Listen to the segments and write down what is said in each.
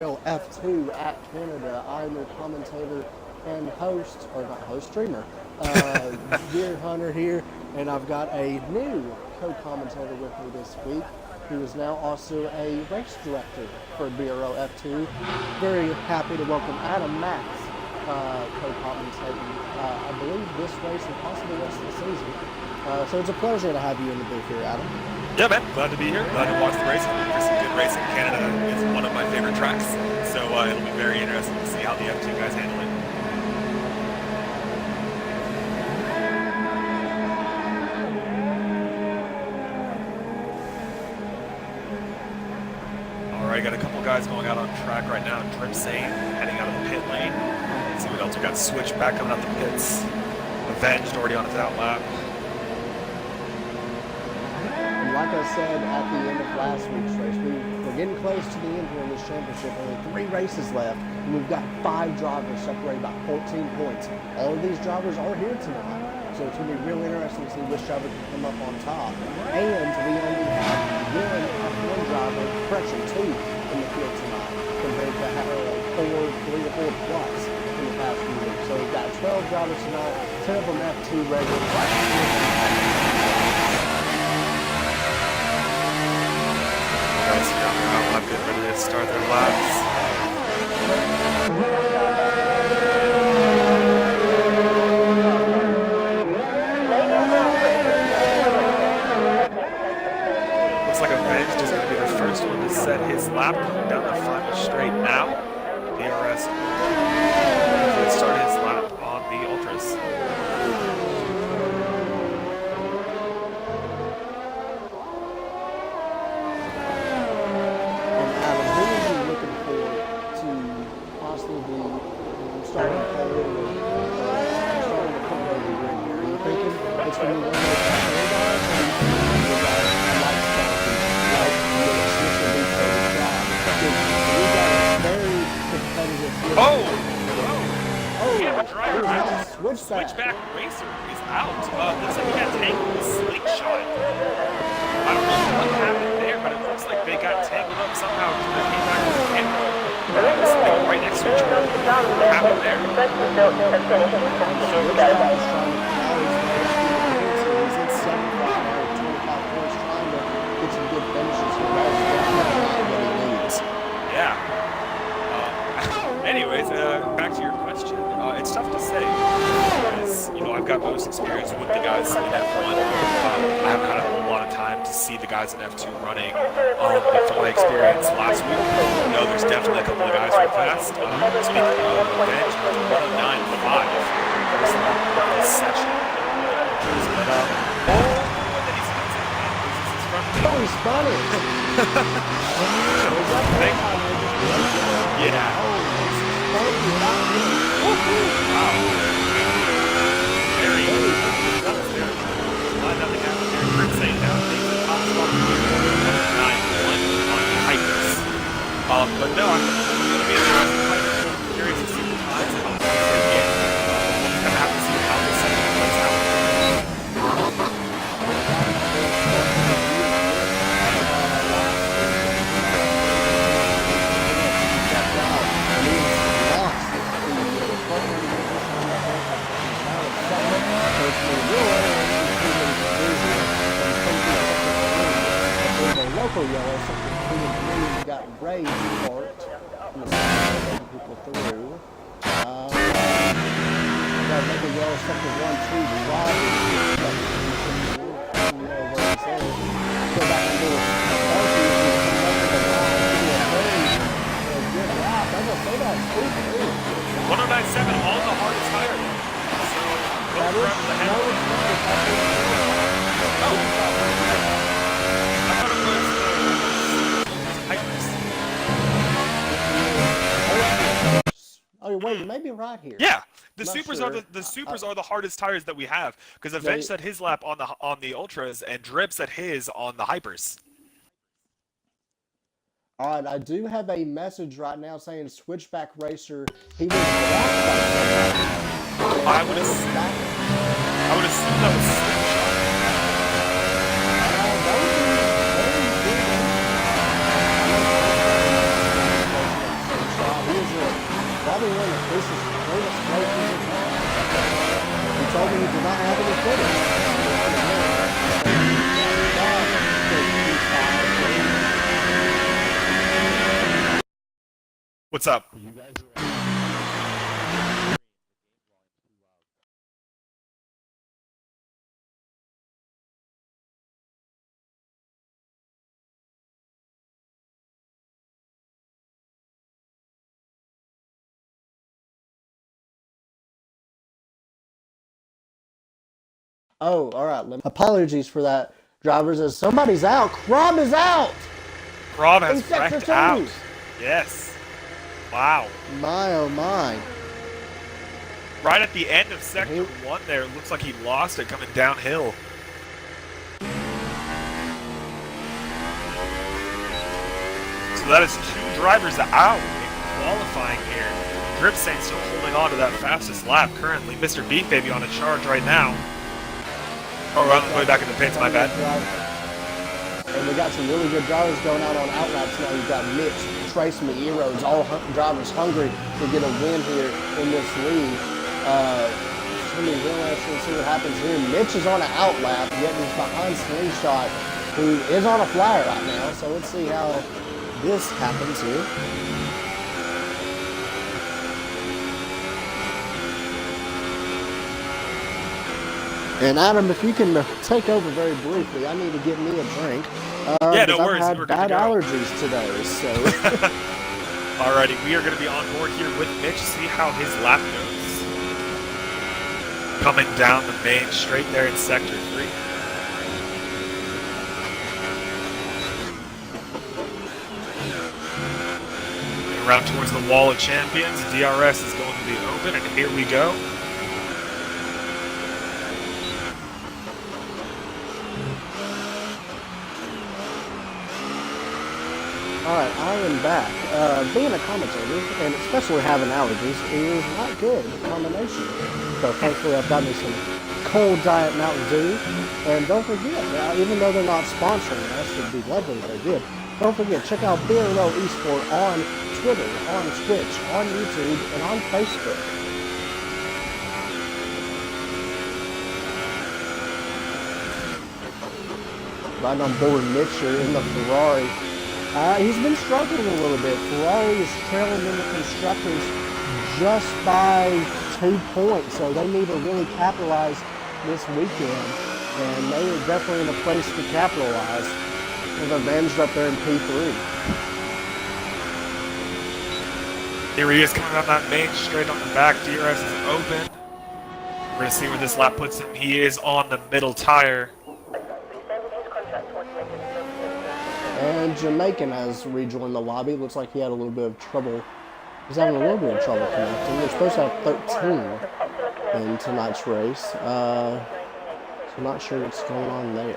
BRL F2 at Canada. I'm your commentator and host, or not host, streamer, Deer Hunter here, and I've got a new co-commentator with me this week, who is now also a race director for BRL F2. Very happy to welcome Adam Max, co-commentating, I believe, this race and possibly the rest of the season. So it's a pleasure to have you in the booth here, Adam. Yeah, man. Glad to be here. Glad to watch the race. There's some good racing. Canada is one of my favorite tracks, so it'll be very interesting to see how the F2 guys handle it. All right, got a couple guys going out on track right now. Drip Sane heading out of the pit lane. Let's see what else we got. Switchback coming out the pits. Avenged already on his out lap. Like I said at the end of last week's race, we're getting close to the end here in this championship. Only 3 races left, and we've got 5 drivers separated by 14 points. All of these drivers are here tonight, so it's going to be real interesting to see which driver can come up on top. And we only have one F1 driver, correction, 2 in the field tonight, compared to having 3 or 4 plus in the past few weeks. So we've got 12 drivers tonight, 10 of them F2 regulars. Guys here on their out lap, getting ready to start their laps. Looks like Avenged is going to be the first one to set his lap, coming down the final straight now. DRS will start his lap on the Ultras. Switchback racer is out. Looks like he got tangled with a slingshot. I don't know what happened there, but it looks like they got tangled up somehow to the came back with the camera. Right next to each other. What happened there? Yeah. Anyways, back to your question. It's tough to say because, I've got most experience with the guys in F1. I haven't had a whole lot of time to see the guys in F2 running. But from my experience last week, there's definitely a couple of guys who are fast. Speaking of Avenge, 109.5 this session. Oh, he's funny. Yeah. Wow. Very nothing happened there. Drip Sane down. Top spot here. 9-1 on the Hypers. But no, I'm going to be curious to see the times and how things are going to get. I'm going to have to see how this section plays out. Local yellow, something clean and green, got raised part in the center, making people through. Got local yellow, something 1-2, right. You know where it's at. Go back and do it. 109.7 on the hardest tire. So, both drivers ahead. Oh wait, you may be right here. Yeah, the supers are the hardest tires that we have because Avenge set his lap on the Ultras and Drip set his on the Hypers. All right, I do have a message right now saying Switchback Racer. He was I would assume that was Slingshot. probably one of the closest places in town. He told me he did not have any footage. What's up? Oh, all right. Apologies for that, drivers. As somebody's out. Rob is out. Rob has wrecked out. Yes. Wow. My, oh my. Right at the end of sector 1 there, it looks like he lost it coming downhill. So that is 2 drivers out in qualifying here. Drip Saint still holding on to that fastest lap currently. Mr. Beef Baby on a charge right now. Oh, we're on the way back in the pits, my bad. And we got some really good drivers going out on outlaps now. You've got Mitch, Trace, and E-Roads, all drivers hungry to get a win here in this league. It's going to be real interesting to see what happens here. Mitch is on an outlap, yet he's behind Slingshot, who is on a flyer right now. So let's see how this happens here. And Adam, if you can take over very briefly, I need to get me a drink. Yeah, no worries. I've had bad allergies today, so. Alrighty, we are going to be on board here with Mitch, see how his lap goes. Coming down the main straight there in sector 3. Around towards the wall of champions, DRS is going to be open, and here we go. All right, I am back. Being a commentator, and especially having allergies, is not good combination. So thankfully I've got me some cold Diet Mountain Dew. And don't forget, even though they're not sponsoring us, it'd be lovely if they did. Don't forget, check out BRL Esport on Twitter, on Twitch, on YouTube, and on Facebook. Right on board Mitch here in the Ferrari. He's been struggling a little bit. Ferrari is trailing in the constructors just by 2 points, so they need to really capitalize this weekend, and they are definitely in a place to capitalize. They've advantaged up there in P3. Here he is coming on that main straight on the back. DRS is open. We're going to see where this lap puts him. He is on the middle tire. And Jamaican has rejoined the lobby. Looks like he had a little bit of trouble. He's having a little bit of trouble connecting. They're supposed to have 13 in tonight's race. So I'm not sure what's going on there.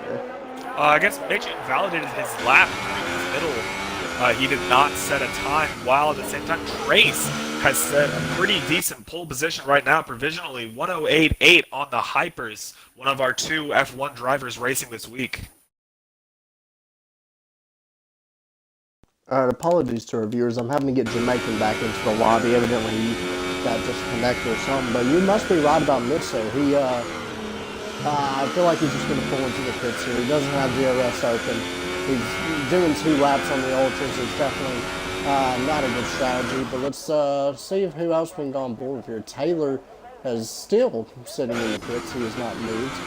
I guess Mitch invalidated his lap during the middle. He did not set a time, while at the same time Trace has set a pretty decent pole position right now, provisionally 108.8 on the Hypers, one of our 2 F1 drivers racing this week. Apologies to our viewers. I'm having to get Jamaican back into the lobby. Evidently he got disconnected or something. But you must be right about Mitchell. He, I feel like he's just going to pull into the pits here. He doesn't have DRS open. He's doing 2 laps on the Ultras. It's definitely not a good strategy. But let's see who else we can go on board here. Taylor is still sitting in the pits. He has not moved.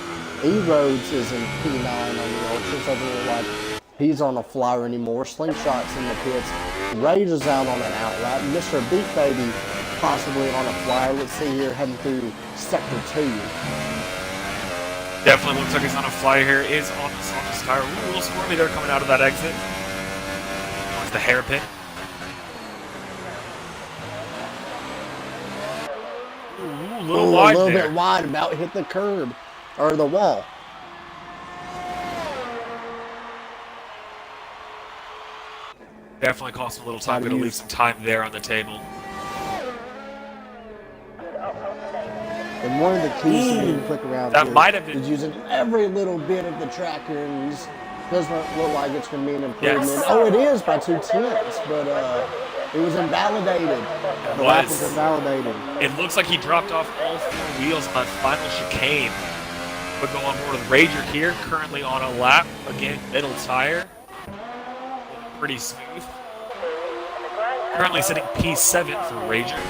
E-Roads is in P9 on the Ultras. Doesn't look like he's on a flyer anymore. Slingshot's in the pits. Rage is out on an outlap. Mr. Beat Baby possibly on a flyer. Let's see here, heading through sector 2. Definitely looks like he's on a flyer here. Is on the softest tire. Ooh, a little squirmy there coming out of that exit. Towards the hairpin. Ooh, a little wide there. A little bit wide, about hit the curb or the wall. Definitely cost him a little time. Going to leave some time there on the table. And one of the keys to getting quick around that here might have been is using every little bit of the track here, and it doesn't look like it's going to be an improvement. Yes. Oh, it is by 2 tenths, but It was invalidated. The lap was invalidated. It looks like he dropped off all 4 wheels on final chicane. But go on board with Rager here, currently on a lap. Again, middle tire. Pretty smooth. Currently sitting P7 for Rager.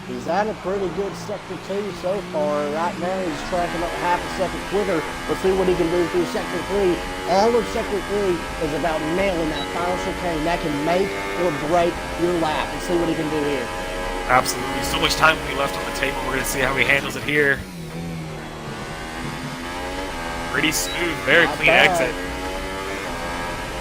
He's had a pretty good sector 2 so far. Right now he's tracking up half a second quicker. Let's see what he can do through sector 3. All of sector 3 is about nailing that final chicane. That can make or break your lap. Let's see what he can do here. Absolutely. So much time will be left on the table. We're going to see how he handles it here. Pretty smooth, very clean exit.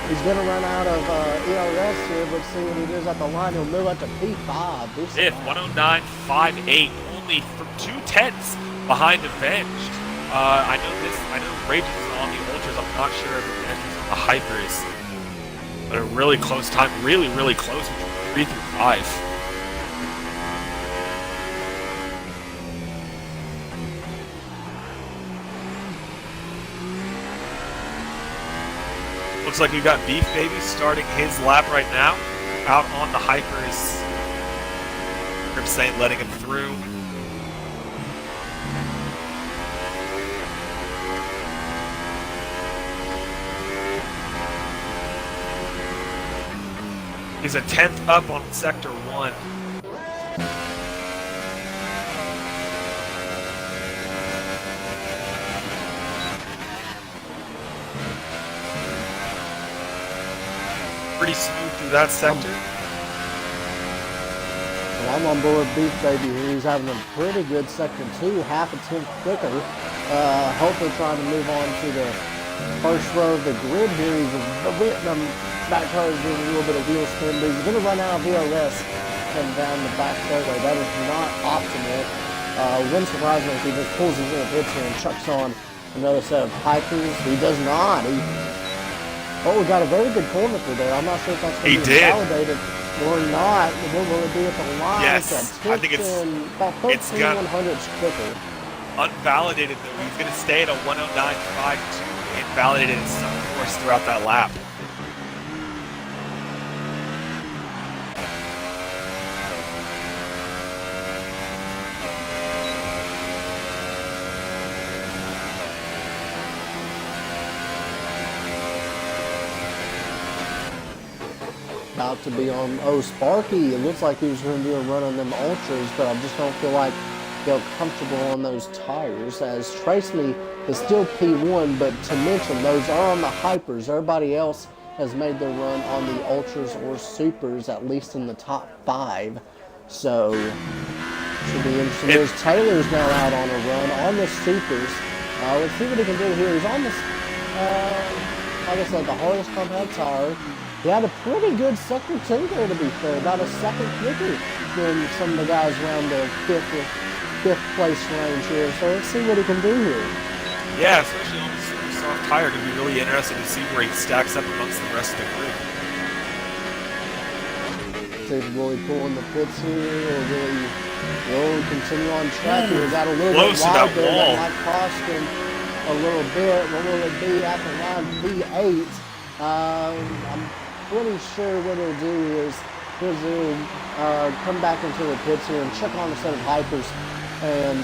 He's going to run out of ERS here, but see what he does at the line. He'll move up to P5. Fifth, 109.58, only 2/10 behind Avenged. I know Rage is on the Ultras. I'm not sure if Avenged is on the Hypers. But a really close time, really, really close, 3 through 5. Looks like we've got Beef Baby starting his lap right now, out on the Hypers. Grip Saint letting him through. He's a 10th up on Sector 1. Pretty smooth through that sector. Well, I'm on board with Beef Baby here. He's having a pretty good sector 2, half a tenth quicker. Hopefully trying to move on to the first row of the grid here. He's a bit, back tires doing a little bit of wheel spin, but he's going to run out of VLS and down the back straightaway. That is not optimal. Wouldn't surprise me if he just pulls his little hits here and chucks on another set of Hypers. He does not. Oh, we got a very good corner through there. I'm not sure if that's going to be validated or not. What will it be at the line? Yes, I think it's about 13/100ths quicker. Unvalidated though. He's going to stay at a 109.52. Invalidated in some course throughout that lap. About to be on, Sparky. It looks like he was going to do a run on them Ultras, but I just don't feel like they're comfortable on those tires, as Trace Me is still P1, but to mention, those are on the Hypers. Everybody else has made their run on the Ultras or Supers, at least in the top 5. So, should be interesting. There's Taylor's now out on a run on the Supers. Let's see what he can do here. He's on this, like I said, the hardest compound tire. He had a pretty good sector 2 there, to be fair. About a second quicker than some of the guys around the fifth place range here. So let's see what he can do here. Yeah, especially on the super soft tire. Going to be really interesting to see where he stacks up amongst the rest of the group. See, will he pull in the pits here, or will he continue on track here? Got a little close bit to wide that there. wall. That might cost him a little bit. What will it be after line V8? I'm pretty sure what he'll do is he'll come back into the pits here and check on a set of Hypers and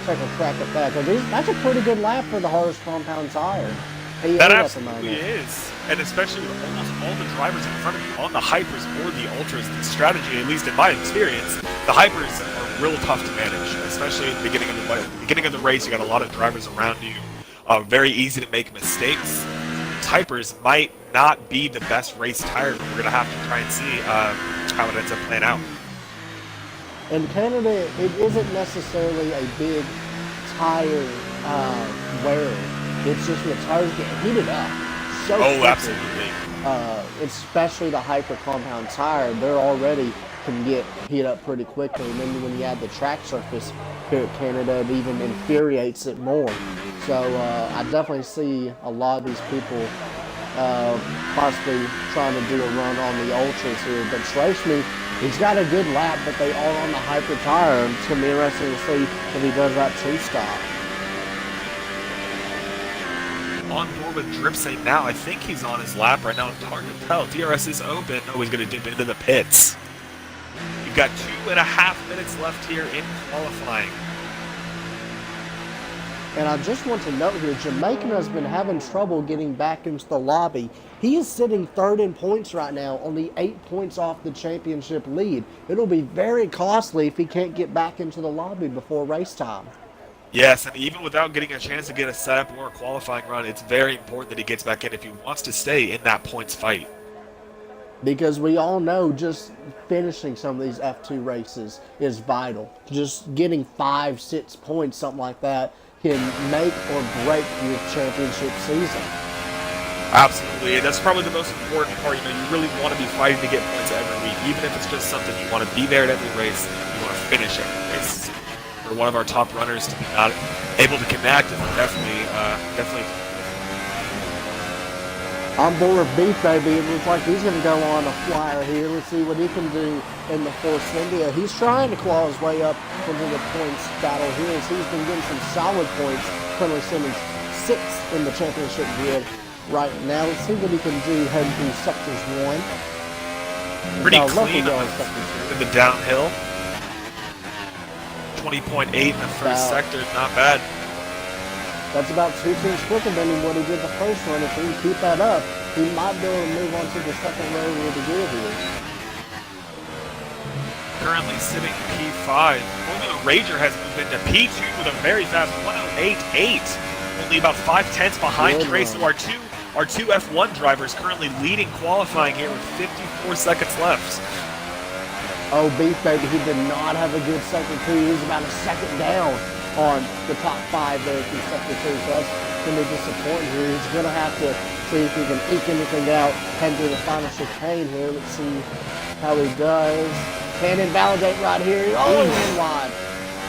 take a crack at that. That's a pretty good lap for the hardest compound tire. That absolutely is. And especially with almost all the drivers in front of you on the Hypers or the Ultras, the strategy, at least in my experience, the Hypers are real tough to manage, especially at the beginning of the race. You got a lot of drivers around you. Very easy to make mistakes. Hypers might not be the best race tire, but we're going to have to try and see how it ends up playing out. In Canada, it isn't necessarily a big tire wear. It's just the tires get heated up so quickly. Absolutely. Especially the hyper compound tire, they're already can get heat up pretty quickly. And then when you add the track surface here at Canada, it even infuriates it more. So I definitely see a lot of these people possibly trying to do a run on the Ultras here. But Trace Me, he's got a good lap, but they are on the hyper tire. It's going to be interesting to see if he does that 2-stop. On board board with Dripsay now. I think he's on his lap right now. It's hard to tell. DRS is open. Oh, he's going to dip into the pits. You've got 2.5 minutes left here in qualifying. And I just want to note here, Jamaican has been having trouble getting back into the lobby. He is sitting third in points right now, only 8 points off the championship lead. It'll be very costly if he can't get back into the lobby before race time. Yes, and even without getting a chance to get a setup or a qualifying run, it's very important that he gets back in if he wants to stay in that points fight. Because we all know just finishing some of these F2 races is vital. Just getting 5, 6 points, something like that, can make or break your championship season. Absolutely. That's probably the most important part. You really want to be fighting to get points every week, even if it's just something you want to be there at every race, you want to finish every race. For one of our top runners to be not able to connect, and definitely. On board with Beef Baby, it looks like he's going to go on a flyer here. Let's see what he can do in the Force India. He's trying to claw his way up into the points battle here as he's been getting some solid points. Colonel Simmons 6th in the championship grid right now. Let's see what he can do heading through sectors 1. Pretty clean in the downhill. 20.8 in the first sector, not bad. That's about 2 tenths quicker than what he did the first run. If he can keep that up, he might be able to move on to the second row with the good here. Currently sitting P5. Formula Rager has moved into P2 with a very fast 108.8. Only about 5 tenths behind Trace. So our two F1 drivers currently leading qualifying here with 54 seconds left. Oh, Beef Baby, he did not have a good second two. He was about a second down on the top 5 there through sector 2. So that's going to be disappointing here. He's going to have to see if he can eke anything out heading through the final chicane here. Let's see how he does. Can't invalidate right here. Oh, he went wide.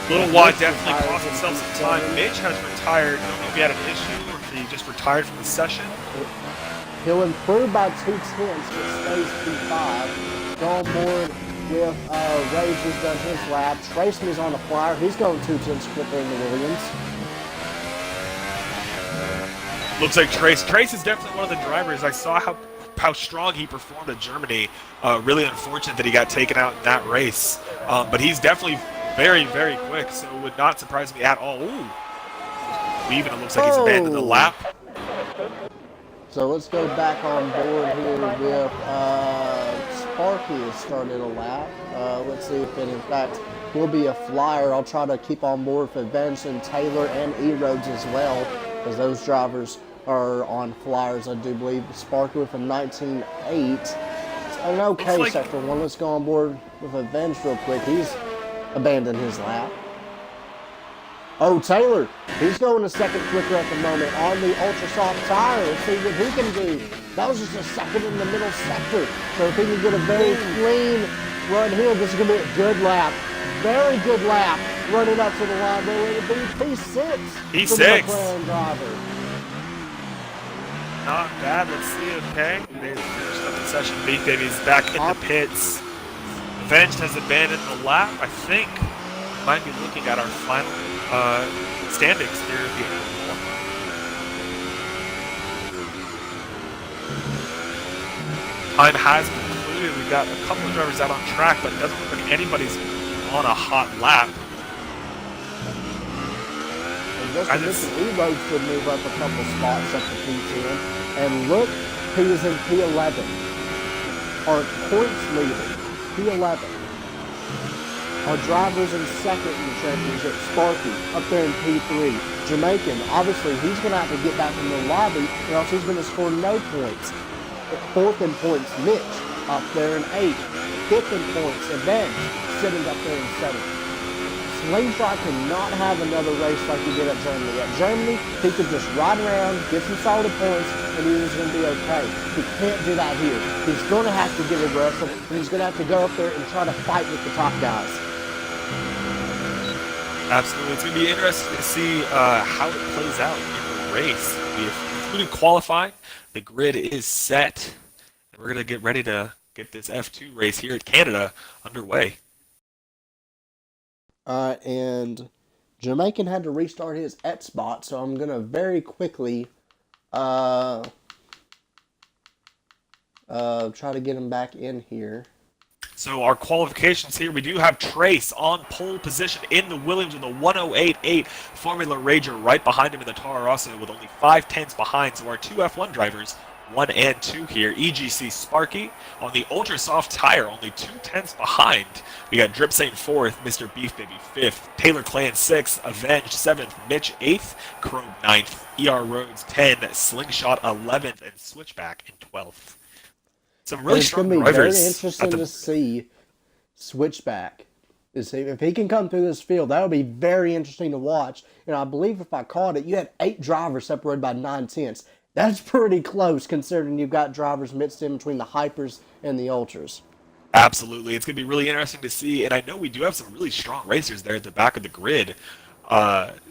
Little wide definitely cost himself some time. Mitch has retired. I don't know if he had an issue or if he just retired from the session. He'll improve by 2 tenths, but stays P5. Go on board with Rage, who's done his lap. Trace is on the flyer. He's going 2 tenths quicker than the Williams. Looks like Trace. Trace is definitely one of the drivers. I saw how strong he performed at Germany. Really unfortunate that he got taken out in that race. But he's definitely very, very quick, so it would not surprise me at all. Ooh. Even it looks like he's abandoned the lap. So let's go back on board here with Sparky has started a lap. Let's see if it in fact will be a flyer. I'll try to keep on board for Benson, Taylor, and E-Roads as well, as those drivers are on flyers, I do believe. Sparky with a 19.8. It's an okay sector 1. Let's go on board with Avenge real quick. He's abandoned his lap. Oh, Taylor, he's going a second quicker at the moment on the ultra soft tire. Let's see what he can do. That was just a second in the middle sector. So if he can get a very clean run here, this is going to be a good lap. Very good lap running up to the line. It'll be P6. P6. Driver. Not bad. Let's see. Okay. They finished up the session. Beef Baby's back in the pits. Avenged has abandoned the lap. I think might be looking at our final standings here. Time has concluded. We've got a couple of drivers out on track, but it doesn't look like anybody's on a hot lap. And just E-Roads would move up a couple spots up to P10. And look who's in P11. Our points leader, P11. Our drivers in second in the championship, Sparky, up there in P3. Jamaican, obviously, he's going to have to get back in the lobby, or else he's going to score no points. 4th in points, Mitch, up there in 8th. 5th in points, Avenge, sitting up there in 7th. Slingshot cannot have another race like he did at Germany. At Germany, he could just ride around, get some solid points, and he was going to be okay. He can't do that here. He's going to have to get aggressive, and he's going to have to go up there and try to fight with the top guys. Absolutely. It's going to be interesting to see how it plays out in the race. Including qualifying, the grid is set, and we're going to get ready to get this F2 race here at Canada underway. And Jamaican had to restart his Et spot, so I'm going to very quickly Try to get him back in here. So our qualifications here, we do have Trace on pole position in the Williams with a 108.8 Formula Rager right behind him in the Toro Rosso with only 5/10 behind. So our two F1 drivers, 1 and 2 here. EGC Sparky on the ultra soft tire, only 2/10 behind. We got Drip Saint 4th, Mr. Beef Baby 5th, Taylor Clan 6th, Avenged 7th, Mitch 8th, Chrome 9th, ER Rhodes 10, Slingshot 11th, and Switchback in 12th. Some really strong drivers. It's going to be very interesting to see Switchback. If he can come through this field, that would be very interesting to watch. And I believe if I caught it, you had 8 drivers separated by 9/10. That's pretty close considering you've got drivers mixed in between the hypers and the ultras. Absolutely. It's going to be really interesting to see. And I know we do have some really strong racers there at the back of the grid.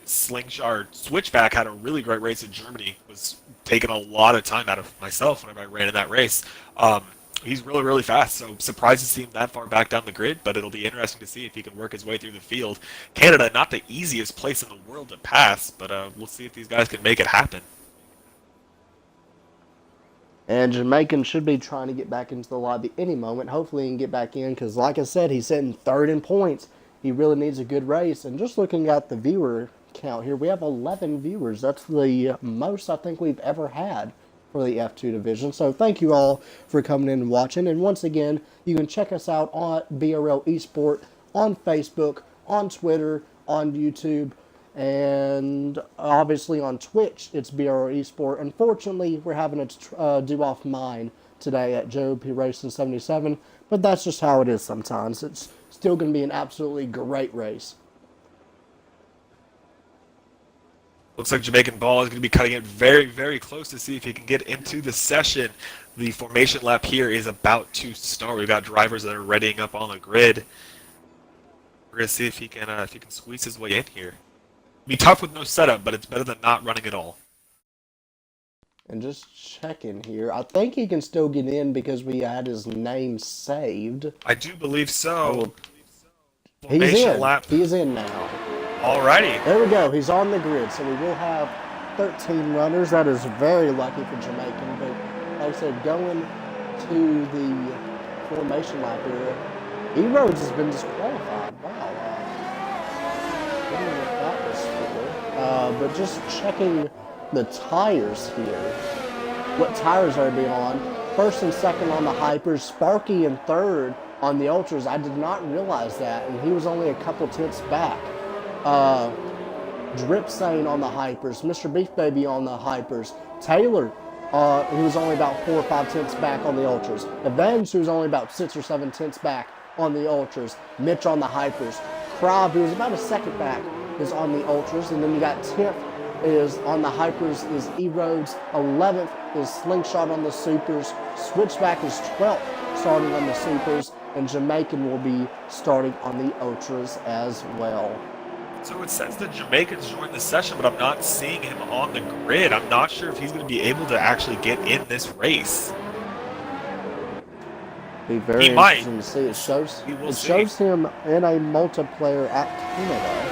Slingshot Switchback had a really great race in Germany. Was taking a lot of time out of myself whenever I ran in that race. He's really, really fast, so surprised to see him that far back down the grid, but it'll be interesting to see if he can work his way through the field. Canada, not the easiest place in the world to pass, but we'll see if these guys can make it happen. And Jamaican should be trying to get back into the lobby any moment. Hopefully he can get back in, because like I said, he's sitting 3rd in points. He really needs a good race. And just looking at the viewer count here, we have 11 viewers. That's the most I think we've ever had for the F2 division. So thank you all for coming in and watching. And once again, you can check us out on BRL Esport, on Facebook, on Twitter, on YouTube, and obviously on Twitch. It's BRL Esport. Unfortunately, we're having to do off mine today at Joe P. Racing 77, but that's just how it is sometimes. It's still going to be an absolutely great race. Looks like Jamaican Ball is going to be cutting it very, very close to see if he can get into the session. The formation lap here is about to start. We've got drivers that are readying up on the grid. We're going to see if he can squeeze his way in here. Be tough with no setup, but it's better than not running at all. And just checking here, I think he can still get in because we had his name saved. I do believe so. He's in. Lap. He's in now. Alrighty. There we go. He's on the grid. So we will have 13 runners. That is very lucky for Jamaican. But like I said, going to the formation lap here, E-Rhodes has been disqualified. Wow. I don't know what that was for. But just checking the tires here. What tires are they on? 1st and 2nd on the hypers. Sparky in 3rd on the ultras. I did not realize that. And he was only a couple tenths back. Drip Saint on the hypers, Mr. Beef Baby on the hypers, Taylor, who was only about 4 or 5 tenths back on the ultras, Avenged, who was only about 6 or 7 tenths back on the ultras, Mitch on the hypers, Krob, who was about a 2nd back, is on the ultras, and then you got 10th is on the hypers is E-Rhodes, 11th is Slingshot on the supers, Switchback is 12th starting on the supers, and Jamaican will be starting on the ultras as well. So it says that Jamaicans joined the session, but I'm not seeing him on the grid. I'm not sure if he's going to be able to actually get in this race. Be very interesting to see. It shows him in a multiplayer at Canada.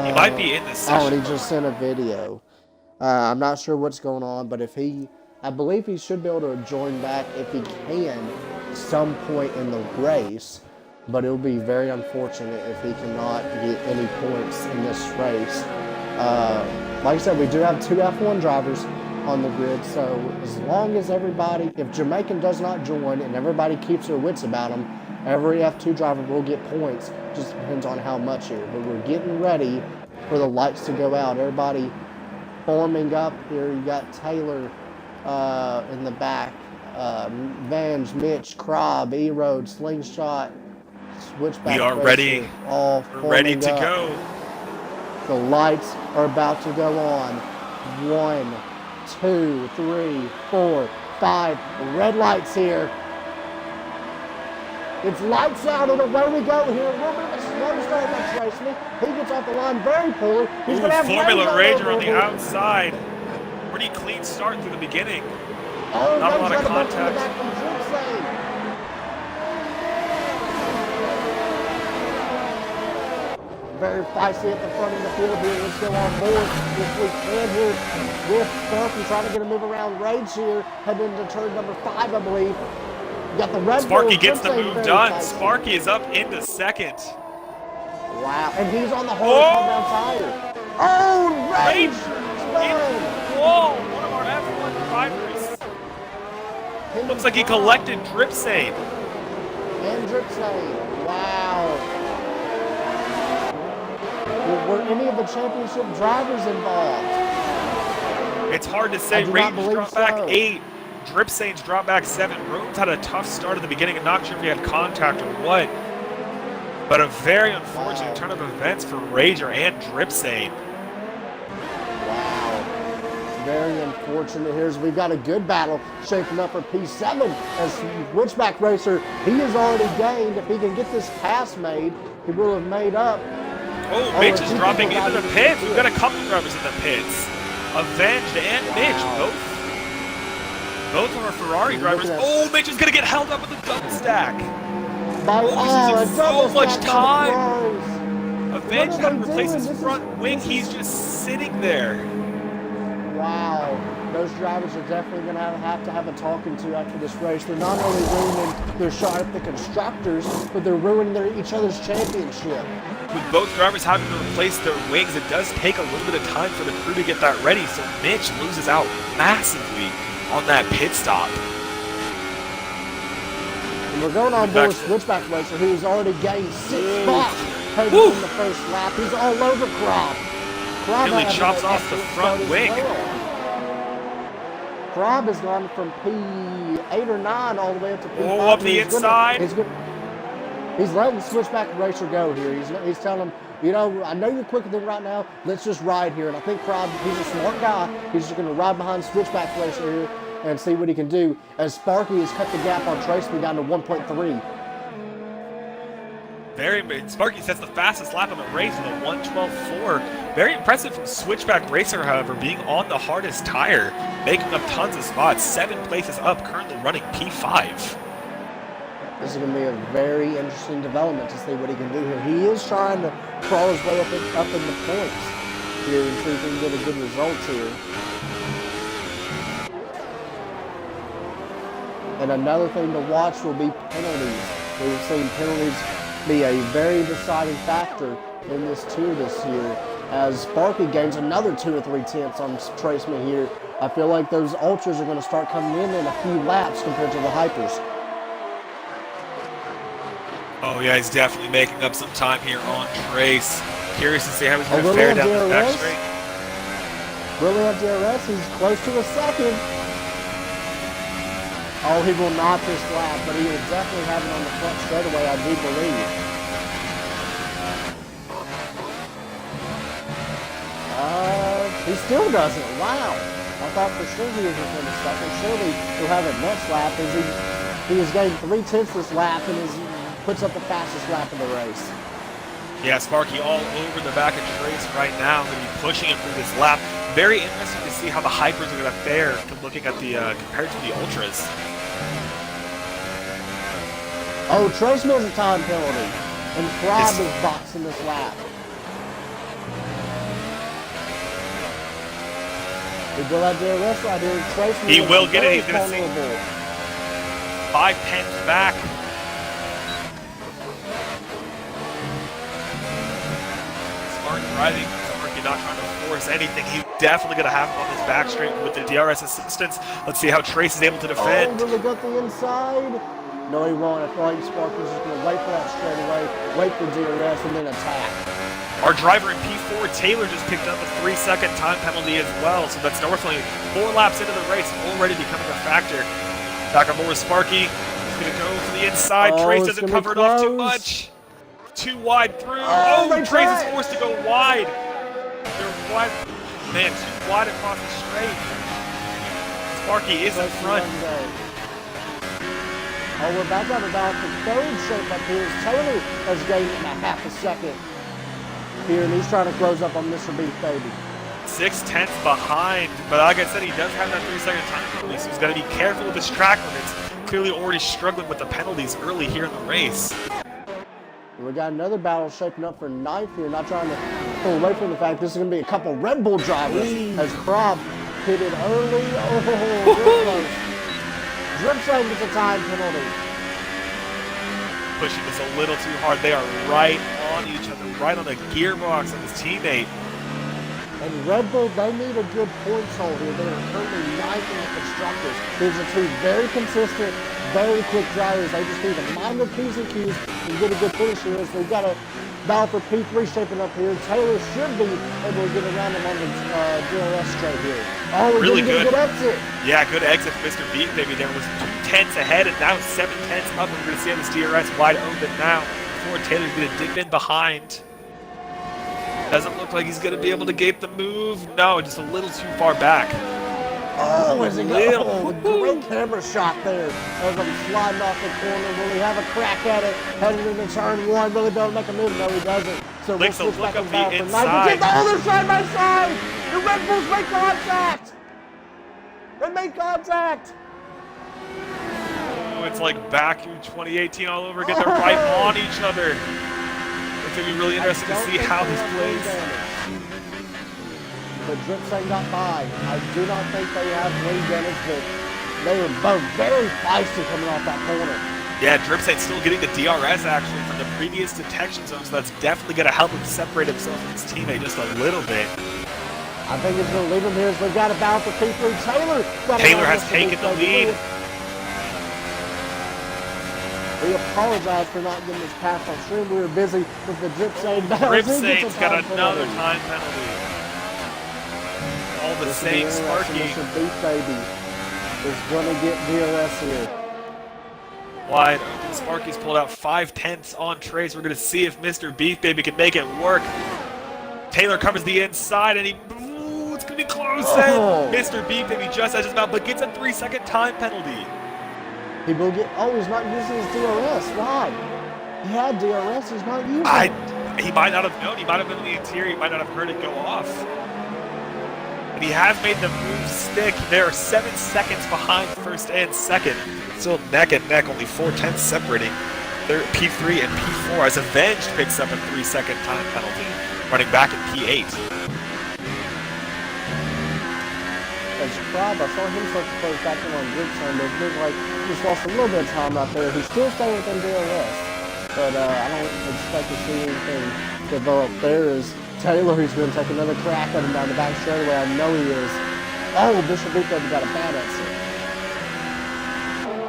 He might be in this session. Oh, and he just sent a video. I'm not sure what's going on, but if I believe he should be able to join back if he can some point in the race. But it will be very unfortunate if he cannot get any points in this race. Like I said, we do have 2 F1 drivers on the grid, so as long as everybody, if Jamaican does not join and everybody keeps their wits about them, every F2 driver will get points. Just depends on how much here. But we're getting ready for the lights to go out. Everybody forming up here. You got Taylor in the back, Vange, Mitch, Krob, E-Road, Slingshot, Switchback. We are ready. All we're ready to go. The lights are about to go on. 1, 2, 3, 4, 5. Red lights here. It's lights out, and away we go here. A little bit of a slow start next race. He gets off the line very poorly. He's going to have Formula Rager on the outside. Pretty clean start through the beginning. Oh, not a lot of contact. very feisty at the front of the field here. Let's go on board if we can here with Sparky trying to get a move around Rage here, heading into turn number 5, I believe. Got the Red Sparky Bull, gets the Drip move Saint done. very feisty. Sparky is up into second. Wow, and he's on the hardest compound tire. Oh, Rage! Whoa, one of our F1 drivers. Looks like he collected Drip Saint. And Drip Saint. Wow. Were any of the championship drivers involved? It's hard to say. Rage dropped back 8. Drip Saint's dropped back 7. Rooms had a tough start at the beginning. I'm not sure if he had contact or what. But a very unfortunate turn of events for Rager and Drip Saint. Wow. Very unfortunate here as we've got a good battle shaping up for P7 as Switchback Racer, he has already gained. If he can get this pass made, he will have made up. Oh, Mitch is dropping into the pits. We've got a couple drivers in the pits. Avenged and Mitch, both are Ferrari drivers. Oh, Mitch is going to get held up with a double stack. So much time. Avenged had to replace his front wing. He's just sitting there. Wow. Those drivers are definitely going to have a talking to after this race. They're not only ruining their shot at the constructors, but they're ruining each other's championship. With both drivers having to replace their wings, it does take a little bit of time for the crew to get that ready, so Mitch loses out massively on that pit stop. And we're going on board with Switchback Racer, who's already gained 6 spots heading in the first lap. He's all over Krob. Really chops off the front wing. Krob has gone from P8 or 9 all the way up to P5. Oh, up the inside. He's letting Switchback Racer go here. He's telling him, you know, I know you're quicker than right now. Let's just ride here. And I think Krob, he's a smart guy. He's just going to ride behind Switchback Racer here and see what he can do as Sparky has cut the gap on Tracy down to 1.3. Sparky sets the fastest lap on the race with a 1:12.4. Very impressive from Switchback Racer, however, being on the hardest tire, making up tons of spots. 7 places up, currently running P5. This is going to be a very interesting development to see what he can do here. He is trying to crawl his way up in the points here and see if he can get a good result here. And another thing to watch will be penalties. We've seen penalties be a very deciding factor in this tour this year as Sparky gains another 2 or 3 tenths on Traceman here. I feel like those ultras are going to start coming in a few laps compared to the hypers. Oh yeah, he's definitely making up some time here on Trace. Curious to see how he's going to fare down the back straight. Really have DRS, he's close to a second. Oh, he will not this lap, but he will definitely have it on the front straightaway, I do believe. He still doesn't. Wow. I thought for sure he was within a second. Surely he'll have it next lap as he has gained 3 tenths this lap and puts up the fastest lap of the race. Yeah, Sparky all over the back of Trace right now. Going to be pushing him through this lap. Very interesting to see how the hypers are going to fare looking at the compared to the ultras. Oh, Trace has a time penalty, and Krob is boxing this lap. He will have DRS right here. Trace he will get it. He's going to see 5 tenths back. Smart driving. Sparky not trying to force anything. He's definitely going to have him on this back straight with the DRS assistance. Let's see how Trace is able to defend. Oh, really got the inside. No, he won't. I feel like Sparky's just going to wait for that straightaway, wait for DRS, and then attack. Our driver in P4, Taylor, just picked up a 3-second time penalty as well, so that's normally 4 laps into the race, already becoming a factor. Back on board with Sparky. He's going to go for the inside. Trace doesn't cover it off too much. Too wide through. Oh, Trace is forced to go wide. They're wide. Man, too wide across the straight. Sparky is in front. Oh, we're back on about the 3rd shape up here. Taylor has gained a half a second here, and he's trying to close up on Mr. Beef Baby. 6 tenths behind, but like I said, he does have that 3-second time penalty, so he's got to be careful with his track limits. Clearly already struggling with the penalties early here in the race. We We got another battle shaping up for ninth here. Not trying to pull away from the fact this is going to be a couple Red Bull drivers as Krob hit it early. Oh, real close. Dripstone gets a time penalty. Pushing this a little too hard. They are right on each other, right on the gearbox of his teammate. And Red Bull, they need a good points hole here. They are currently ninth in the constructors. These are two very consistent, very quick drivers. They just need to mind their P's and Q's and get a good finish here. So we've got a battle for P3 shaping up here. Taylor should be able to get around him on the DRS straight here. Oh, we're really getting a good exit. Yeah, good exit for Mr. Beat, baby. There was 2/10 ahead, and now 7/10 up. We're going to see on this DRS wide open now before Taylor's going to dip in behind. Doesn't look like he's going to be able to gate the move. No, just a little too far back. Oh, is he going? Great camera shot there as I'm sliding off the corner. Will he have a crack at it? Heading into turn one. Really don't make a move. No, he doesn't. So Links we'll will switch look back up and the battle inside. Oh, they're side by side. The Red Bulls make contact. They make contact. Oh, it's like back in 2018 all over again. They're right on each other. It's going to be really interesting to see how this plays. But Dripstone got by. I do not think they have wing damage, but they were both very feisty coming off that corner. Yeah, Dripstone's still getting the DRS actually from the previous detection zone, so that's definitely going to help him separate himself from his teammate just a little bit. I think it's going to leave him here as they've got a battle for P3. Taylor has taken the lead. We apologize for not getting this pass on stream. We were busy with the Dripstone battle. Dripstone's got another time penalty. All the same Sparky. Mr. Beat Baby is going to get DRS here. Wide open. Sparky's pulled out 5/10 on Trace. We're going to see if Mr. Beef Baby can make it work. Taylor covers the inside, and it's going to be close. And Mr. Beef Baby just edges him out, but gets a 3-second time penalty. He will get. Oh, he's not using his DRS. Why? He had DRS. He's not using it. He might not have known. He might have been in the interior. He might not have heard it go off. But he has made the move stick. They are 7 seconds behind first and second. Still neck and neck, only 4/10 separating. They're P3 and P4 as Avenged picks up a 3-second time penalty, running back in P8. As Krob, I saw him start to close back in on Dripstone, but it feels like he just lost a little bit of time out there. He's still staying within DRS, but I don't expect to see anything develop there. Is Taylor, who's going to take another crack at him down the back straightaway. I know he is. Oh, Bishop Beat Baby got a bad exit.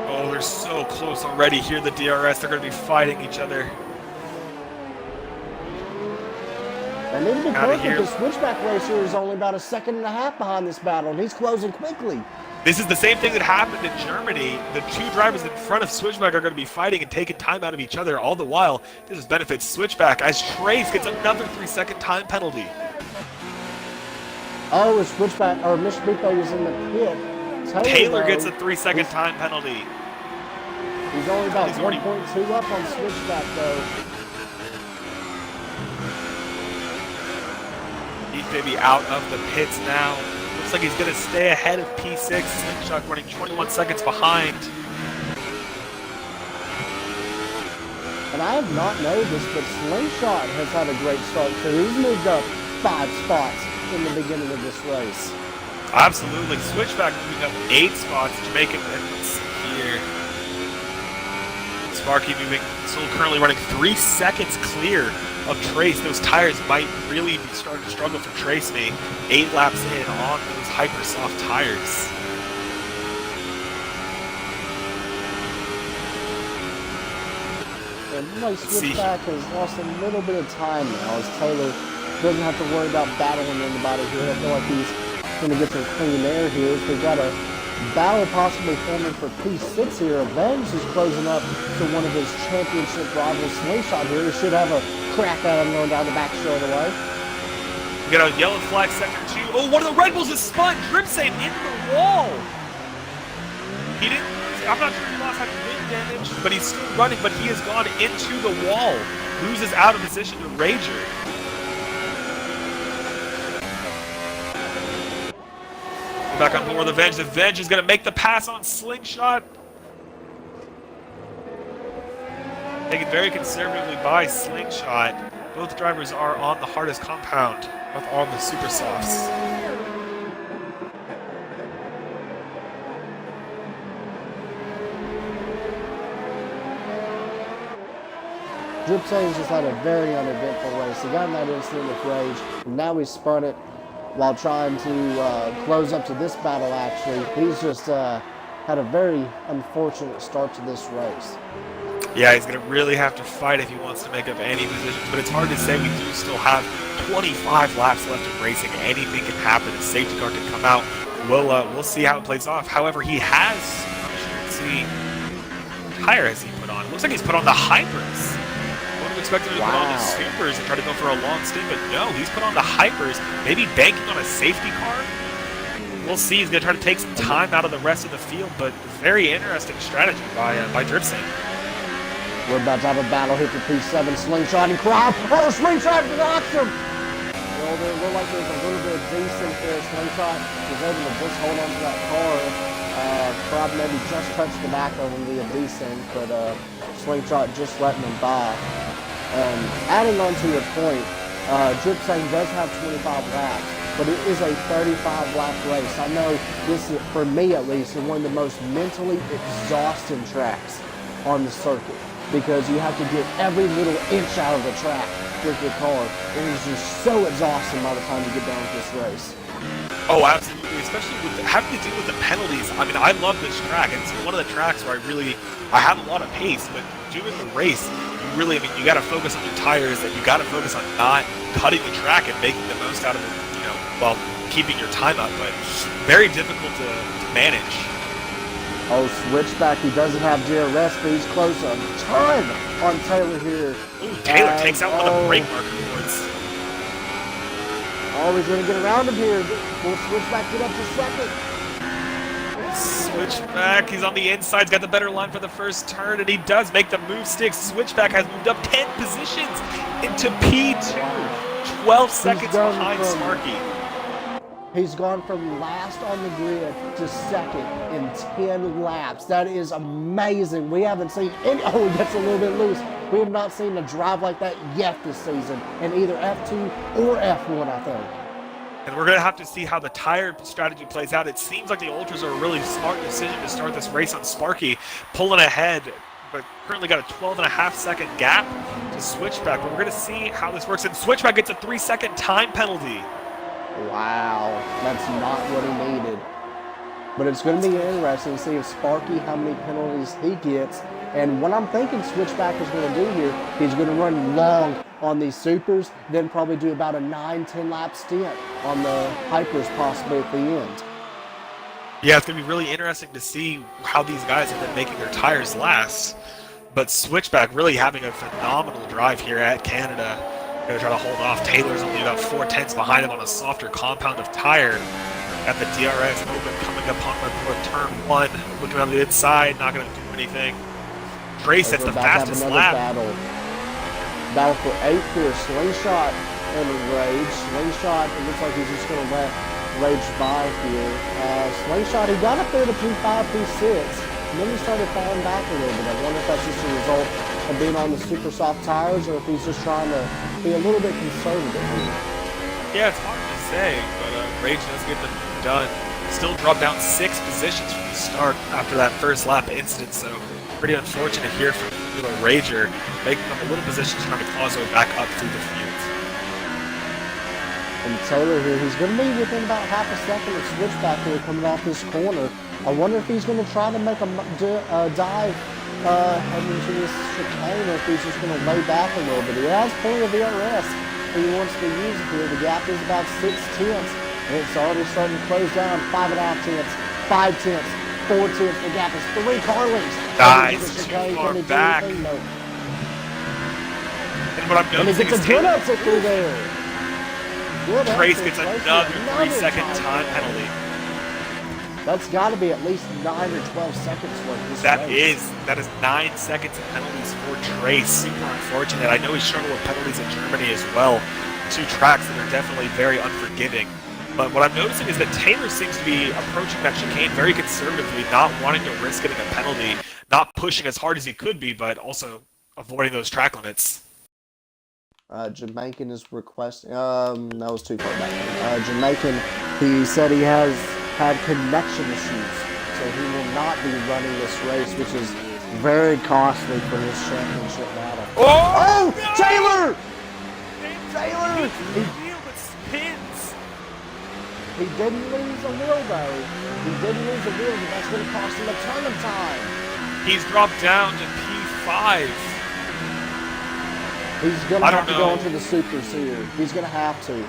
Oh, they're so close already. Here, the DRS, they're going to be fighting each other. They need to be careful. The switchback racer is only about 1.5 seconds behind this battle, and he's closing quickly. This is the same thing that happened in Germany. The two drivers in front of Switchback are going to be fighting and taking time out of each other. All the while, this is benefits Switchback as Trace gets another 3-second time penalty. Oh, the Switchback, or Mr. Beat Baby is in the pit. Taylor gets a 3-second time penalty. He's only about 1.2 up on Switchback, though. Beat Baby out of the pits now. Looks like he's going to stay ahead of P6. Slingshot running 21 seconds behind. And I have not noticed, but Slingshot has had a great start too. He's moved up 5 spots in the beginning of this race. Absolutely. Switchback moving up 8 spots. Jamaican entrance here. Sparky moving, still currently running 3 seconds clear of Trace. Those tires might really be starting to struggle for Trace me. 8 laps in on those hyper soft tires. And Switchback has lost a little bit of time now as Taylor doesn't have to worry about battling anybody here. I feel like he's going to get some clean air here. So we've got a battle possibly forming for P6 here. Avenge is closing up to one of his championship rivals, Slingshot here. He should have a crack at him going down the back straight away. We got a yellow flag sector 2. Oh, one of the Red Bulls is spun. Dripstone into the wall. He didn't, I'm not sure if he lost like wind damage, but he's still running, but he has gone into the wall. Loses out of position to Rager. Back on board with Avenge. Avenge is going to make the pass on Slingshot. Taken very conservatively by Slingshot. Both drivers are on the hardest compound, both on the super softs. Drip Sain's just had a very uneventful race. He got in that incident with Rage, and now he spun it while trying to close up to this battle, actually. He's just had a very unfortunate start to this race. Yeah, he's going to really have to fight if he wants to make up any positions, but it's hard to say. We do still have 25 laps left of racing. Anything can happen. A safety car can come out. We'll see how it plays off. However, he has, let's see, what tire has he put on? It looks like he's put on the Hypers. I would have expected him to put on the Supers and try to go for a long stint, but no, he's put on the Hypers, maybe banking on a safety car. We'll see. He's going to try to take some time out of the rest of the field, but very interesting strategy by Drip Saint. We're about to have a battle here for P7. Slingshot and Crop. Oh, Slingshot blocks him! Well, there looked like there's a little bit of decent there. Slingshot was able to just hold on to that car. Crop maybe just touched the back of him via descent, but Slingshot just letting him by. Adding on to your point, Drip Saint does have 25 laps, but it is a 35-lap race. I know this is, for me at least, is one of the most mentally exhausting tracks on the circuit, because you have to get every little inch out of the track with your car. It is just so exhausting by the time you get done with this race. Oh, absolutely, especially with having to deal with the penalties. I mean, I love this track. It's one of the tracks where I have a lot of pace, but doing the race, you got to focus on your tires, and you got to focus on not cutting the track and making the most out of it, while keeping your time up, but very difficult to manage. Oh, switchback, he doesn't have DRS, but he's close a ton on Taylor here. Ooh, Taylor takes out one of the brake marker boards. Oh, he's going to get around him here. Will Switchback get up to second? Switchback, he's on the inside, he's got the better line for the first turn, and he does make the move stick. Switchback has moved up 10 positions into P2, 12 seconds behind Sparky. He's gone from last on the grid to second in 10 laps. That is amazing. We haven't seen any, oh, he gets a little bit loose. We have not seen a drive like that yet this season in either F2 or F1, I think. And we're going to have to see how the tire strategy plays out. It seems like the Ultras are a really smart decision to start this race on Sparky, pulling ahead, but currently got a 12.5-second gap to Switchback. But we're going to see how this works. And Switchback gets a 3-second time penalty. Wow, that's not what he needed. But it's going to be interesting to see if Sparky, how many penalties he gets. And what I'm thinking Switchback is going to do here, he's going to run long on these supers, then probably do about a 9-10 lap stint on the Hypers possibly at the end. Yeah, it's going to be really interesting to see how these guys have been making their tires last. But Switchback really having a phenomenal drive here at Canada. Going to try to hold off. Taylor's only about 4/10 behind him on a softer compound of tire. Got the DRS movement coming up on turn 1. Looking on the inside, not going to do anything. Trace sets the fastest lap. Battle for 8th here. Slingshot and Rage. Slingshot, it looks like he's just going to let Rage by here. Slingshot, he got up there to P5, P6, and then he started falling back a little bit. I wonder if that's just a result of being on the super soft tires, or if he's just trying to be a little bit conservative here. Yeah, it's hard to say, but Rage does get the done. Still dropped down 6 positions from the start after that first lap incident, so pretty unfortunate here for the Rager, making up a little position trying to claw his way back up through the field. And Taylor here, he's going to be within about half a second of Switchback here coming off this corner. I wonder if he's going to try to make a dive heading into this chicane, or if he's just going to lay back a little bit. He has plenty of VRS that he wants to use here. The gap is about 6 tenths, and it's already starting to close down. 5.5 tenths, 5 tenths, 4 tenths. The gap is 3 car lengths. Nice, too far back. And what I'm noticing is Taylor through there. Trace gets another 3-second time penalty. That's got to be at least 9 or 12 seconds worth. That is 9 seconds of penalties for Trace. Super unfortunate. I know he struggled with penalties in Germany as well. 2 tracks that are definitely very unforgiving. But what I'm noticing is that Taylor seems to be approaching that chicane very conservatively, not wanting to risk getting a penalty, not pushing as hard as he could be, but also avoiding those track limits. Jamaican is requesting. That was too far back. Jamaican, he said he has had connection issues, so he will not be running this race, which is very costly for his championship battle. Oh, no! Taylor! Taylor! He didn't lose a wheel though. He didn't lose a wheel, but that's going to cost him a ton of time. He's dropped down to P5. He's going to have to go into the supers here. He's going to have to.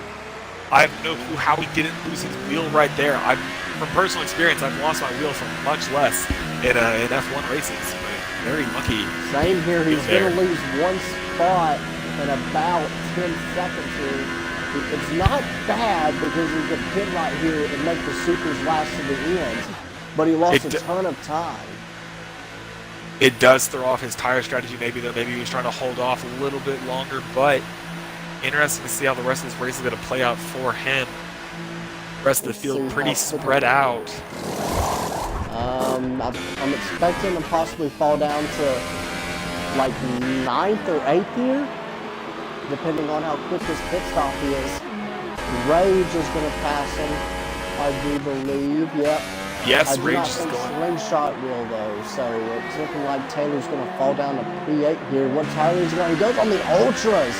I have no clue how he didn't lose his wheel right there. From personal experience, I've lost my wheel for much less in F1 races. But very lucky. Same here. He's going to lose one spot in about 10 seconds here. It's not bad because he could pin right here and make the supers last to the end. But he lost a ton of time. It does throw off his tire strategy maybe, though. Maybe he was trying to hold off a little bit longer, but interesting to see how the rest of this race is going to play out for him. The rest of the field pretty spread out. I'm expecting him to possibly fall down to like 9th or 8th here, depending on how quick his pit stop is. Rage is going to pass him, I do believe. Yep. Yes, I do Rage not is think going. Slingshot will though, so it's looking like Taylor's going to fall down to P8 here. What tire is he going? He goes on the Ultras.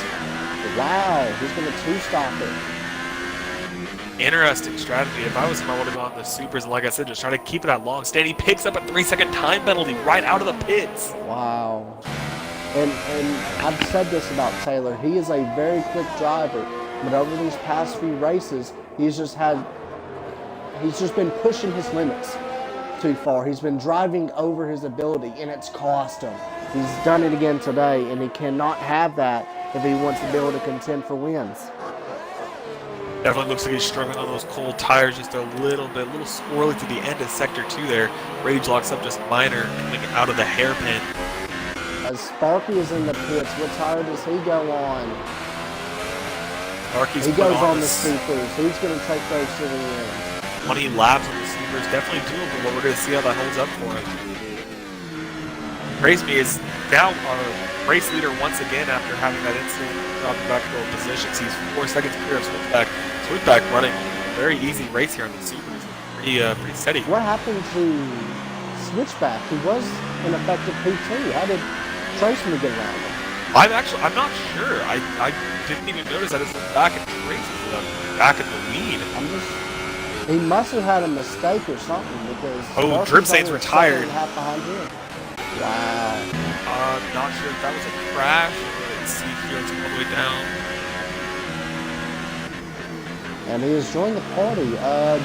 Wow, he's going to two-stop it. Interesting strategy. If I was him, I would have gone the supers, and like I said, just try to keep it that long stand. He picks up a 3-second time penalty right out of the pits. Wow. And I've said this about Taylor. He is a very quick driver, but over these past few races, he's just been pushing his limits too far. He's been driving over his ability, and it's cost him. He's done it again today, and he cannot have that if he wants to be able to contend for wins. Definitely looks like he's struggling on those cold tires just a little bit, a little squirrely to the end of sector 2 there. Rage locks up just minor, coming out of the hairpin. As Sparky is in the pits, what tire does he go on? Sparky's he goes on the supers. He's going to take those to the end. 20 laps on the supers, definitely doable, but we're going to see how that holds up for him. Crazy is now our race leader once again after having that incident, dropping back to goal positions. He's 4 seconds clear of Switchback. Switchback running a very easy race here on the supers. Pretty steady. What happened to Switchback? He was an effective P2. How did Traceman get around him? I'm not sure. I didn't even notice that. I just looked back at Tracy back in the lead. He must have had a mistake or something because Dripsane's retired. Half behind him. Wow. Not sure if that was a crash. Let's see here. It's all the way down. And he has joined the party.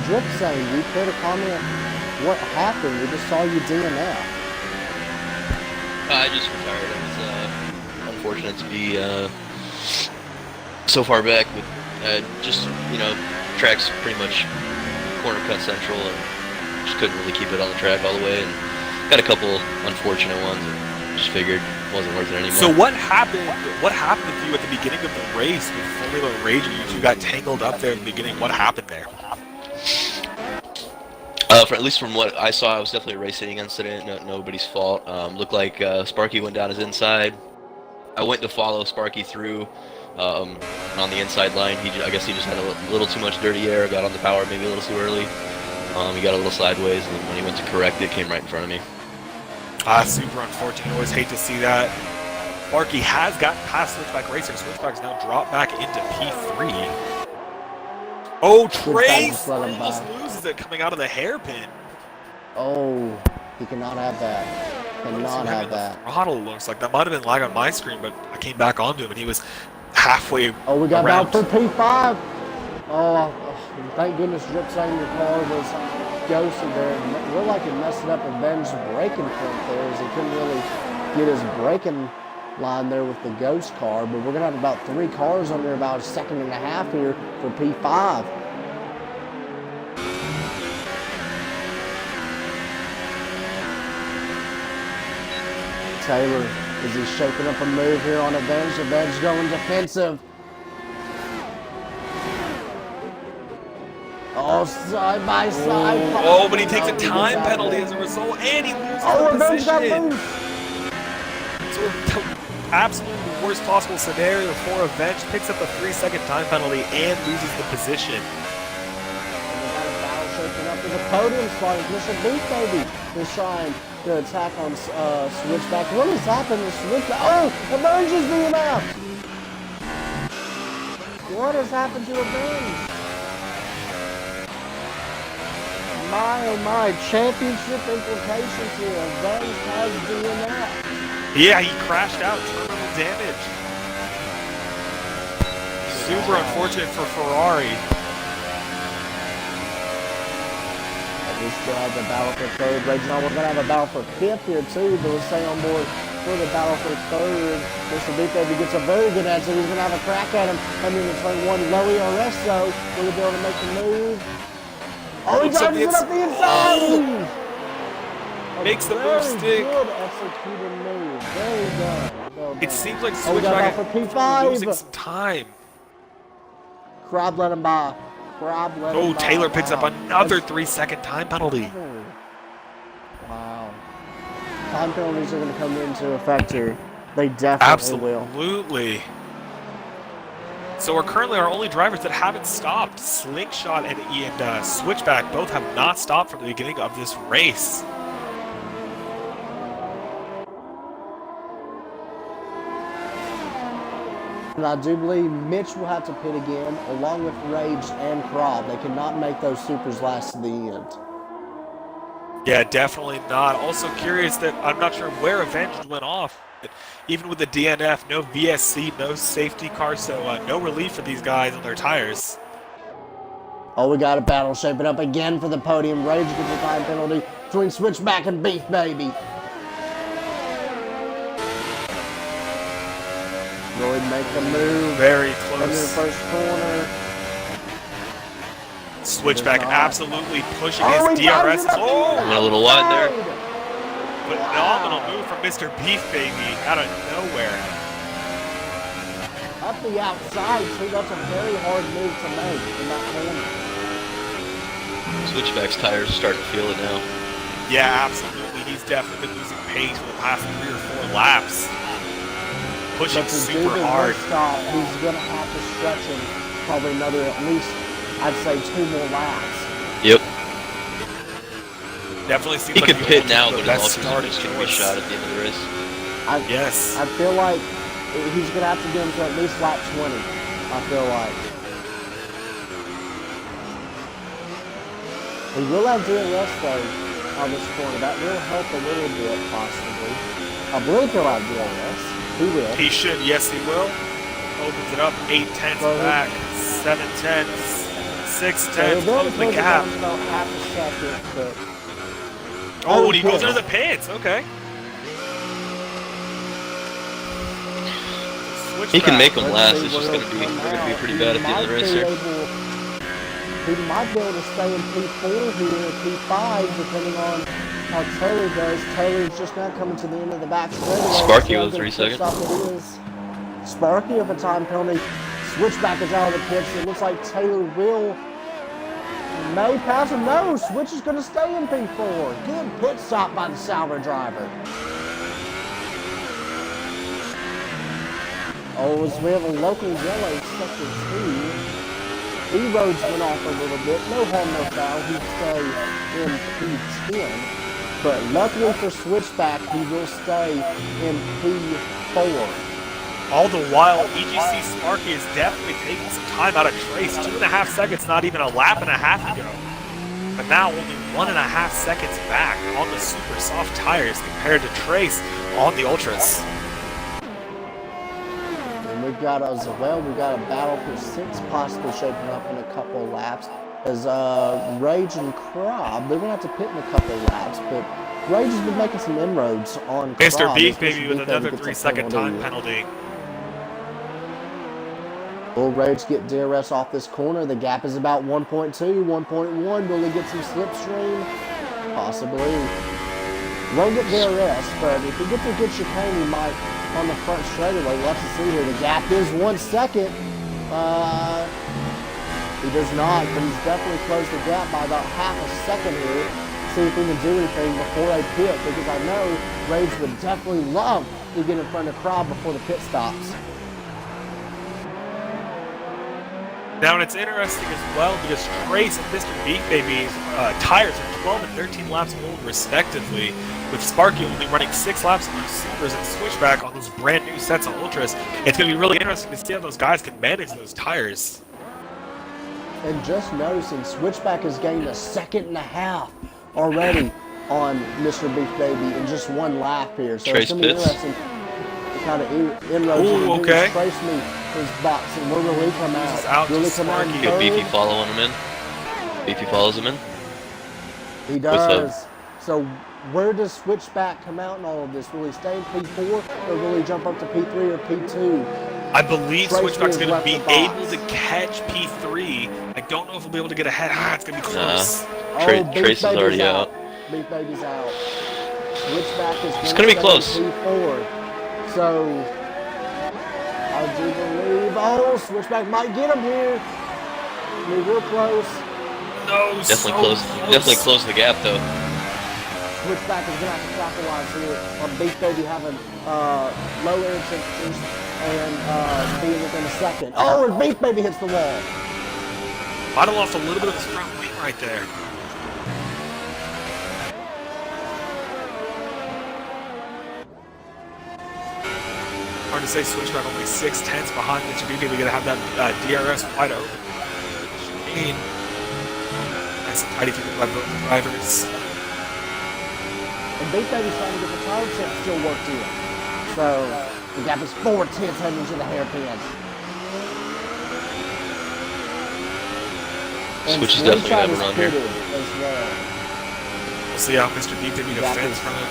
Dripsane, you care to comment what happened? We just saw you DNF. I just retired. It's unfortunate to be so far back with just, tracks pretty much corner cut central and just couldn't really keep it on the track all the way and got a couple unfortunate ones and just figured it wasn't worth it anymore. So what happened with you at the beginning of the race with Formula Rage and you two got tangled up there in the beginning? What happened there? At least from what I saw, it was definitely a race hitting incident. Nobody's fault. Looked like Sparky went down his inside. I went to follow Sparky through on the inside line. I guess he just had a little too much dirty air. Got on the power maybe a little too early. He got a little sideways, and then when he went to correct it, it came right in front of me. Super unfortunate. Always hate to see that. Sparky has gotten past Switchback Racer. Switchback's now dropped back into P3. Oh, Trace almost loses it coming out of the hairpin. Oh, he cannot have that. Cannot have that. Throttle looks like that might have been lag on my screen, but I came back onto him and he was halfway. Oh, we got around. down for P5. Oh, thank goodness Dripsane, your car was ghosted there. It looked like it messed it up and Ben's braking point there as he couldn't really get his braking line there with the ghost car. But we're going to have about 3 cars under about a second and a half here for P5. Taylor, is he shaping up a move here on Avenge? Avenge going defensive. Oh, side by side. Oh, but he takes a time penalty as a result, and he loses the Avenge got position. loose. So absolutely the worst possible scenario for Avenge. Picks up a 3-second time penalty and loses the position. And they got a battle shaping up to the podium spot. Mr. Beef Baby is trying to attack on Switchback. What has happened to Switchback? Oh, Avenge is being out. What has happened to Avenge? My, oh my, championship implications here. Avenge has DNF. Yeah, he crashed out, terminal damage. Super unfortunate for Ferrari. We still have the battle for third. Right now we're going to have a battle for fifth here too, but let's stay on board for the battle for third. Mr. Big Baby gets a very good answer. He's going to have a crack at him. Coming into turn one, Lowy Arresto will be able to make the move. Oh, he drives it up the inside! Makes the move stick. Good executed move. Very done. Well done. It seems like we got Switchback for P5. losing some time. Crab let him by. Crab let him by. Taylor picks up Wow. another 3-second time penalty. Wow. Time penalties are going to come into effect here. They definitely will. Absolutely. So we're currently our only drivers that haven't stopped. Slingshot and Switchback both have not stopped from the beginning of this race. And I do believe Mitch will have to pit again, along with Rage and Krob. They cannot make those supers last to the end. Yeah, definitely not. Also curious that I'm not sure where Avenged went off. Even with the DNF, no VSC, no safety car, so no relief for these guys on their tires. Oh, we got a battle shaping up again for the podium. Rage gets a time penalty between Switchback and Beef Baby. Lloyd make the move. Very Into the close. first corner. Switchback not. absolutely pushing Oh, his he drives DRS. it up the Oh, Went a little wide there. phenomenal move from Mr. Beef Baby out of nowhere. Up the outside, too. That's a very hard move to make in that corner. Switchback's tires are starting to feel it now. Yeah, absolutely. He's definitely been losing pace for the past 3 or 4 laps. Pushing But to do super the hard. worst stop, he's going to have to stretch him probably another, at least, I'd say 2 more laps. Yep. Definitely seems He like could the pit ultimate now, but his best ultimate is going to be shot at the end of the race. Yes. I feel like he's going to have to get him to at least lap 20, I feel like. He will have DRS though on this corner. That will help a little bit, possibly. I believe he'll have DRS. He will. He should. Yes, he will. Opens it up. 8 tenths back. 7 tenths. 6 tenths. Close the gap. About half a second, but Oh, and he goes into the pits. Okay. He can make them let's last. see It's just where going to he'll be come they're going to be out. pretty He bad at the end of the might race be here. He might be able to stay in P4 here, or P5, depending on how Taylor does. Taylor's just now coming to the end of the back straightaway. Sparky So with a good 3 second. stop it is. Sparky with a time penalty. Switchback is out of the pits. It looks like Taylor will may pass him. No, Switch is going to stay in P4. Good pit stop by the Sauber driver. Oh, as we have a local yellow sector 2. E-Roads went off a little bit. No harm, no foul. He stayed in P10. But luckily for Switchback, he will stay in P4. All the while, EGC Sparky is definitely taking some time out of Trace. 2.5 seconds, not even a lap and a half ago. But now only 1.5 seconds back on the super soft tires compared to Trace on the Ultras. And we've got as well, we've got a battle for 6 possibly shaping up in a couple of laps. As Rage and Krob, they're going to have to pit in a couple of laps, but Rage has been making some inroads on Krob. Mr. Beef Mr. Baby with Beef another gets a 3-second time penalty. Will Rage get DRS off this corner? The gap is about 1.2, 1.1. Will he get some slipstream? Possibly. Won't get DRS, but if he gets a good chicane, he might on the front straightaway. We'll have to see here. The gap is 1 second. He does not, but he's definitely closed the gap by about half a second here. See if he can do anything before I pit, because I know Rage would definitely love to get in front of the crowd before the pit stops. Now, and it's interesting as well because Trace and Mr. Beef Baby's tires are 12 and 13 laps old, respectively, with Sparky only running 6 laps on those Supers and Switchback on those brand new sets of Ultras. It's going to be really interesting to see how those guys can manage those tires. And just noticing, Switchback has gained a 1.5 seconds already on Mr. Beef Baby in just 1 lap here. So Trace it's going to be pits. interesting to kind of inroads. Ooh, okay. Trace me his boxing. Will really come This is out. out to Really come out in Sparky. Good third. Beefy following him in. Beefy follows him in. He does. So where does Switchback come out in all of this? Will he stay in P4 or will he jump up to P3 or P2? I believe Trace Switchback's has going to left be the box. able to catch P3. I don't know if he'll be able to get ahead. It's going to be close. Beef Trace is already Baby's out. Beef Baby's out. Switchback is It's gonna be stay close. in P4. So I do believe, Switchback might get him here. Be real close. No, Definitely close. Definitely close the gap though. Switchback is going to have to capitalize here on Beef Baby having low air temperatures and being within a second. Oh, and Beef Baby hits the wall. Might have lost a little bit of his front wing right there. Hard to say, Switchback only 6/10 behind Mr. Beef Baby. Gonna have that DRS wide open. Shane. Nice and tidy through by both drivers. And Beef Baby's trying to get the tire check still worked in. So the gap is 4/10 heading to the hairpin. And Switch is definitely Slingshot gonna is have a run here. pitted as well. We'll see how Mr. Beef Baby Gap defends is from it.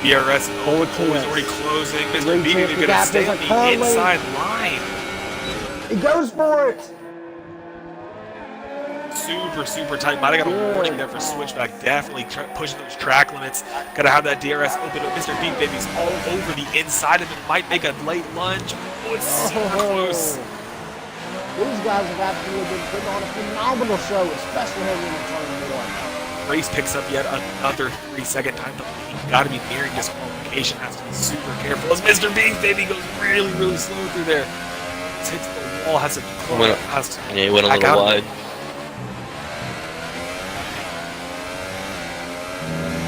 DRS is always 4/10. already closing. Mr. 3/10 Beef Baby gonna gap stay is on a the curling. inside line. He goes for it. Super tight. Might have got a warning there for Switchback. Definitely pushing those track limits. Gotta have that DRS open. Mr. Beef Baby's all over the inside of it. Might make a late lunge. Oh, it's super close. These guys have absolutely been putting on a phenomenal show, especially heading into turn 1. Race picks up yet another 3-second time delay. You gotta be nearing disqualification. Has to be super careful. As Mr. Beef Baby goes really slow through there. Hits the wall. Has to. Yeah, he went a back little out. wide.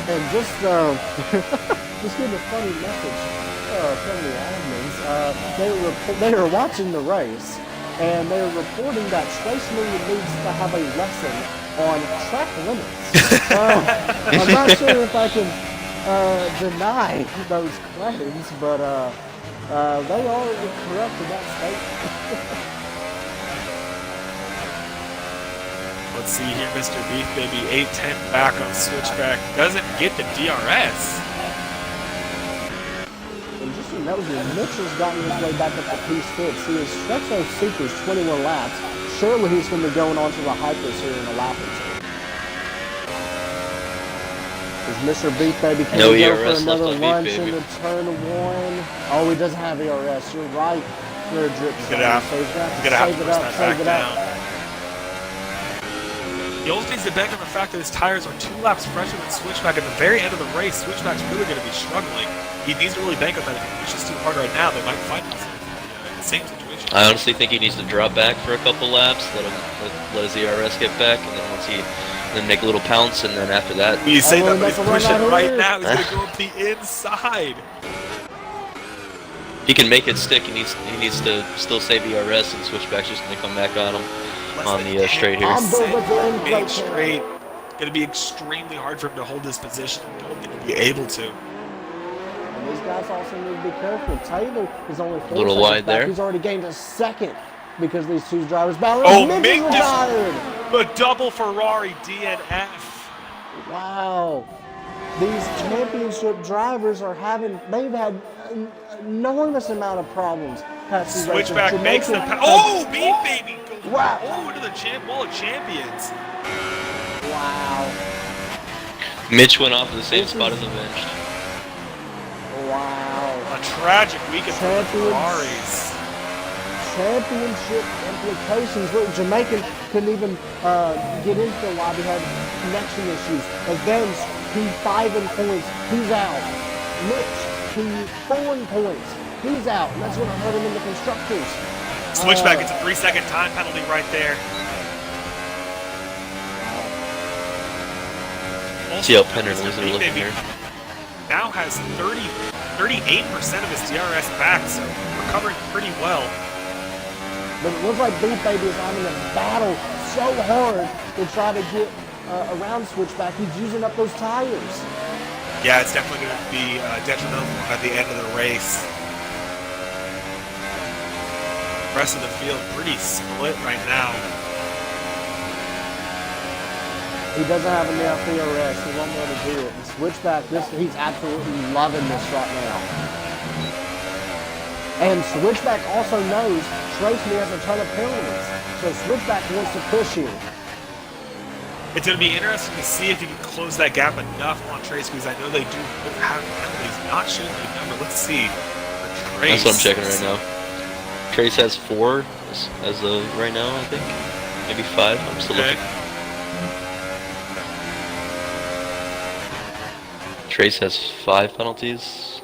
And just getting a funny message from the admins. They were watching the race, and they were reporting that Trace Lee needs to have a lesson on track limits. I'm not sure if I can deny those claims, but they are correct in that statement. Let's see here, Mr. Beef Baby, 8-10 back on Switchback. Doesn't get the DRS. And just so nosy, Mitchell's gotten his way back up to P6. He has stretched those Supers 21 laps. Surely he's going to be going on to the Hypers here in a lap or two. Is Mr. Beef Baby can No go ERS for another left on Beef lunch Baby. into turn 1? Oh, he doesn't have ERS. You're right. You're a drip He's gonna have so he's going to to have to push save it that up, back save it down. up. He also needs to bank on the fact that his tires are 2 laps fresher than Switchback. At the very end of the race, Switchback's really going to be struggling. He needs to really bank on that. If he pushes too hard right now, they might find himself in the same situation. I honestly think he needs to drop back for a couple laps, let his ERS get back, and then then make a little pounce, and then after that, When you say that, but he's that's a run pushing out right here. now. He's going to go up the inside. he can make it stick. He needs to still save ERS, and Switchback's just gonna come back on him on the straight here. I'm good with the end Being plate. straight. Going to be extremely hard for him to hold his position. Don't think he'll be able to. And these guys also need to be careful. Taylor is only 4 Little seconds wide back. there. He's already gained a second because these two drivers battle. Oh, Mick Mick just- retired. The double Ferrari DNF. Wow. These championship drivers they've had an enormous amount of problems past these races. Switchback makes the Jamaican- Oh, Beef Baby goes Wow. into the wall of champions. Wow. Mitch went off of the same This spot is- as the bench. Wow. A tragic weekend for the Champions. Ferraris. Championship implications. Look, Jamaican couldn't even get into the lobby, had connection issues. Avenged, he's 5 in points. He's out. Mitch 24 points. He's out, and that's going to hurt him in the constructors. Switchback gets a 3-second time penalty right there. See how Penner's losing here. Now has 38% of his DRS back, so recovering pretty well. But it looks like Beef Baby is having to battle so hard to try to get around Switchback. He's using up those tires. Yeah, it's definitely going to be detrimental at the end of the race. The rest of the field pretty split right now. He doesn't have enough DRS. He won't be able to do it. And Switchback, he's absolutely loving this right now. And Switchback also knows Tracy has a ton of penalties. So Switchback wants to push him. It's going to be interesting to see if he can close that gap enough on Trace, because I know they do have penalties. Not sure the number. Let's see. For Trace. That's what I'm checking right now. Trace has 4 as of right now, I think. Maybe 5. I'm still looking. Trace has 5 penalties.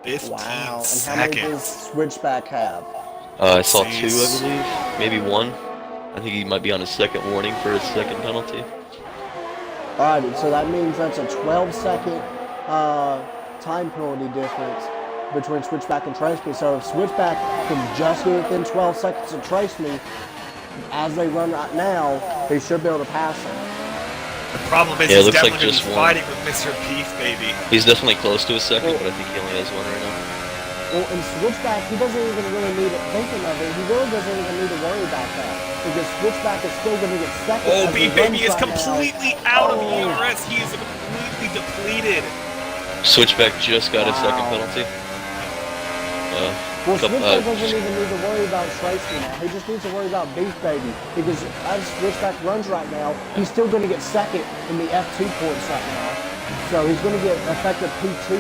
15 wow. And seconds. how many does Switchback have? I saw 2, I believe. Maybe 1. I think he might be on his second warning for his second penalty. Alright, so that means that's a 12-second time penalty difference between Switchback and Trace Me. So if Switchback can just get within 12 seconds of Trace Me, as they run right now, he should be able to pass him. The problem is he's definitely going to be fighting with Mr. Beef Baby. He's definitely close to a second, but I think he only has 1 right now. Well, in Switchback, he doesn't even really need it. Thinking of it, he really doesn't even need to worry about that. Because Switchback is still going to get second. Oh, Beef Baby is completely out of ERS. He is completely depleted. Switchback just got his second penalty. Well, Switchback doesn't even need to worry about Tracy now. He just needs to worry about Beef Baby. Because as Switchback runs right now, he's still going to get second in the F2 points right now. So he's going to get effective P2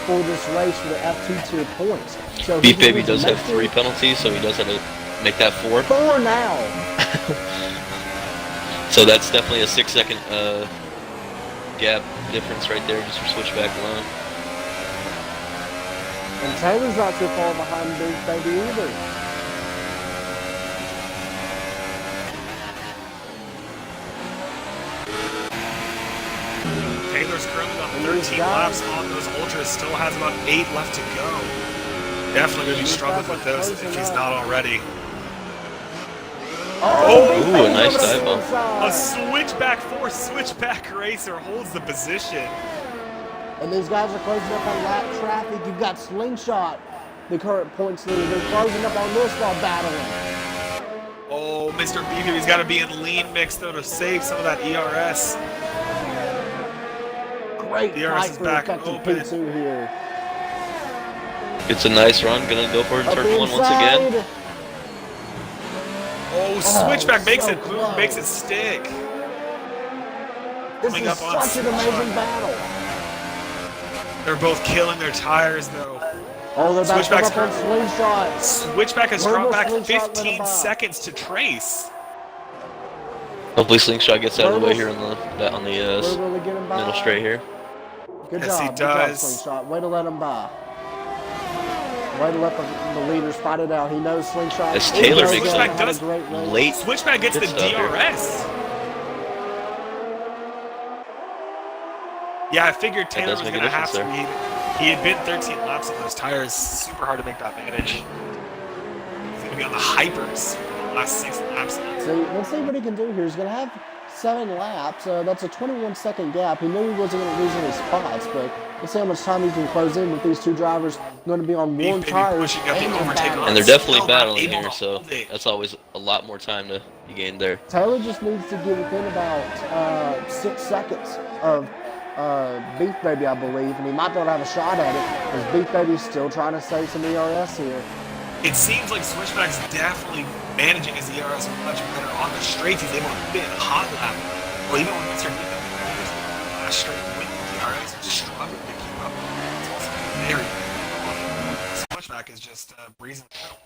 for this race for the F2 tier points. So Beef Baby does have 3 penalties, so he does have to make that 4. 4 now. So that's definitely a 6-second gap difference right there, just for Switchback alone. And Taylor's not too far behind Beef Baby either. Taylor's currently on 13 laps on those ultras, still has about 8 left to go. Definitely going to be struggling with those if he's not already. Ooh, a nice dive bomb. A switchback racer holds the position. And these guys are closing up on lap traffic. You've got Slingshot, the current points leader. They're closing up on this while battling. Oh, Mr. Beefy's got to be in lean mix, though, to save some of that ERS. Great ERS is back open. P2 here. It's a nice run. Gonna go for a turn 1 once again. Oh, Switchback makes it move, makes it stick. This is such an amazing battle. They're both killing their tires, though. Oh, they're about to come up on Slingshot. Switchback has dropped back 15 seconds to Trace. Hopefully Slingshot gets out of the way here on the middle straight here. Good yes, job. He does. Slingshot. Way to let him by. Way to let the leaders fight it out. He knows Slingshot. As Taylor makes Switchback does late. Switchback gets the DRS. Yeah, I figured Taylor was going to have to. He had been 13 laps on those tires. Super hard to make that manage. He's going to be on the hypers the last 6 laps. So let's see what he can do here. He's going to have 7 laps. That's a 21-second gap. He knew he wasn't going to lose any spots, but let's see how much time he can close in with these 2 drivers going to be on one tire. And they're definitely battling here, so that's always a lot more time to be gained there. Taylor just needs to get within about 6 seconds of Beef Baby, I believe, and he might be able to have a shot at it, because Beef Baby's still trying to save some ERS here. It seems like Switchback's definitely managing his ERS much better on the straights. He's able to fit a hot lap. Well, even when Mr. last straight with the ERS, he's struggling to keep up. It's very Switchback is just breezing through.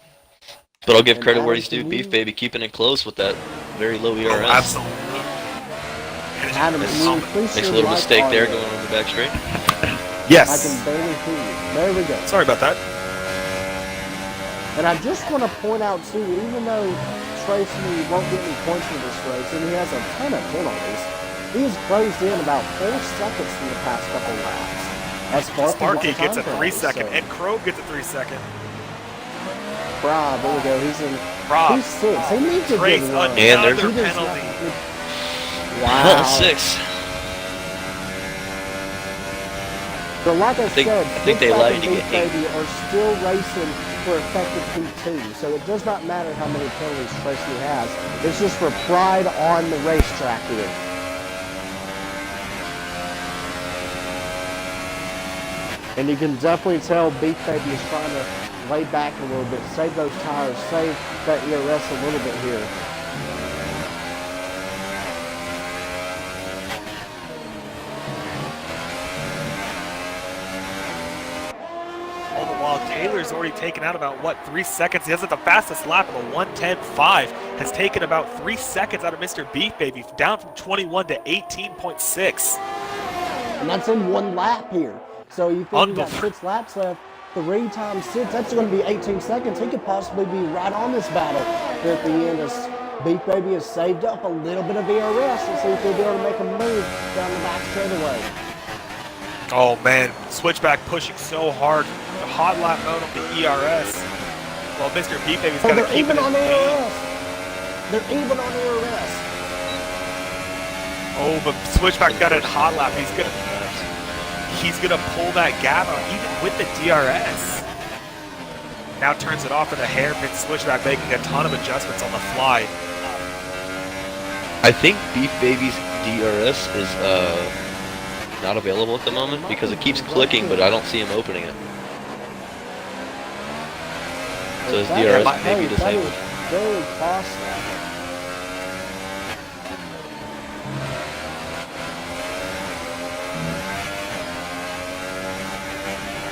But I'll give credit where he's due. Beef Baby keeping it close with that very low ERS. Oh, absolutely. Adam, makes a little mistake there going on the back straight. I can Yes. barely hear you. There we go. Sorry about that. And I just want to point out too, even though Tracy won't get any points for this race, and he has a ton of penalties, he's closed in about 4 seconds in the past couple laps. As Sparky gets a 3 penalties, second, so. and Crow gets a 3 second. Rob, there we go. He's in. Rob, He's 6. He needs a Trace, good run. And there's- another He does penalty. not- Wow. 6. So like I think- said, I think they Switchback allowed and you to get Beat Baby are still racing for effective P2. So it does not matter how many penalties Tracy has. It's just for pride on the racetrack here. And you can definitely tell Beat Baby is trying to lay back a little bit, save those tires, save that ERS a little bit here. All the while, Taylor's already taken out about, 3 seconds? He has it the fastest lap of a 1:10.5. Has taken about 3 seconds out of Mr. Beef Baby, down from 21 to 18.6. And that's in one lap here. So you think you got 6 laps left, 3 times 6, that's going to be 18 seconds. He could possibly be right on this battle here at the end as Beef Baby has saved up a little bit of ERS and see if he'll be able to make a move down the back straightaway. Oh man, Switchback pushing so hard. The hot lap mode on the ERS. Well, Mr. Beef Baby's Oh, got to they're keep even it on in pace. ERS. They're even on ERS. Oh, but Switchback got a hot lap. He's gonna pull that gap out even with the DRS. Now turns it off with a hairpin. Switchback making a ton of adjustments on the fly. I think Beef Baby's DRS is not available at the moment because it keeps clicking, but I don't see him opening it. So his DRS may be disabled. Very costly.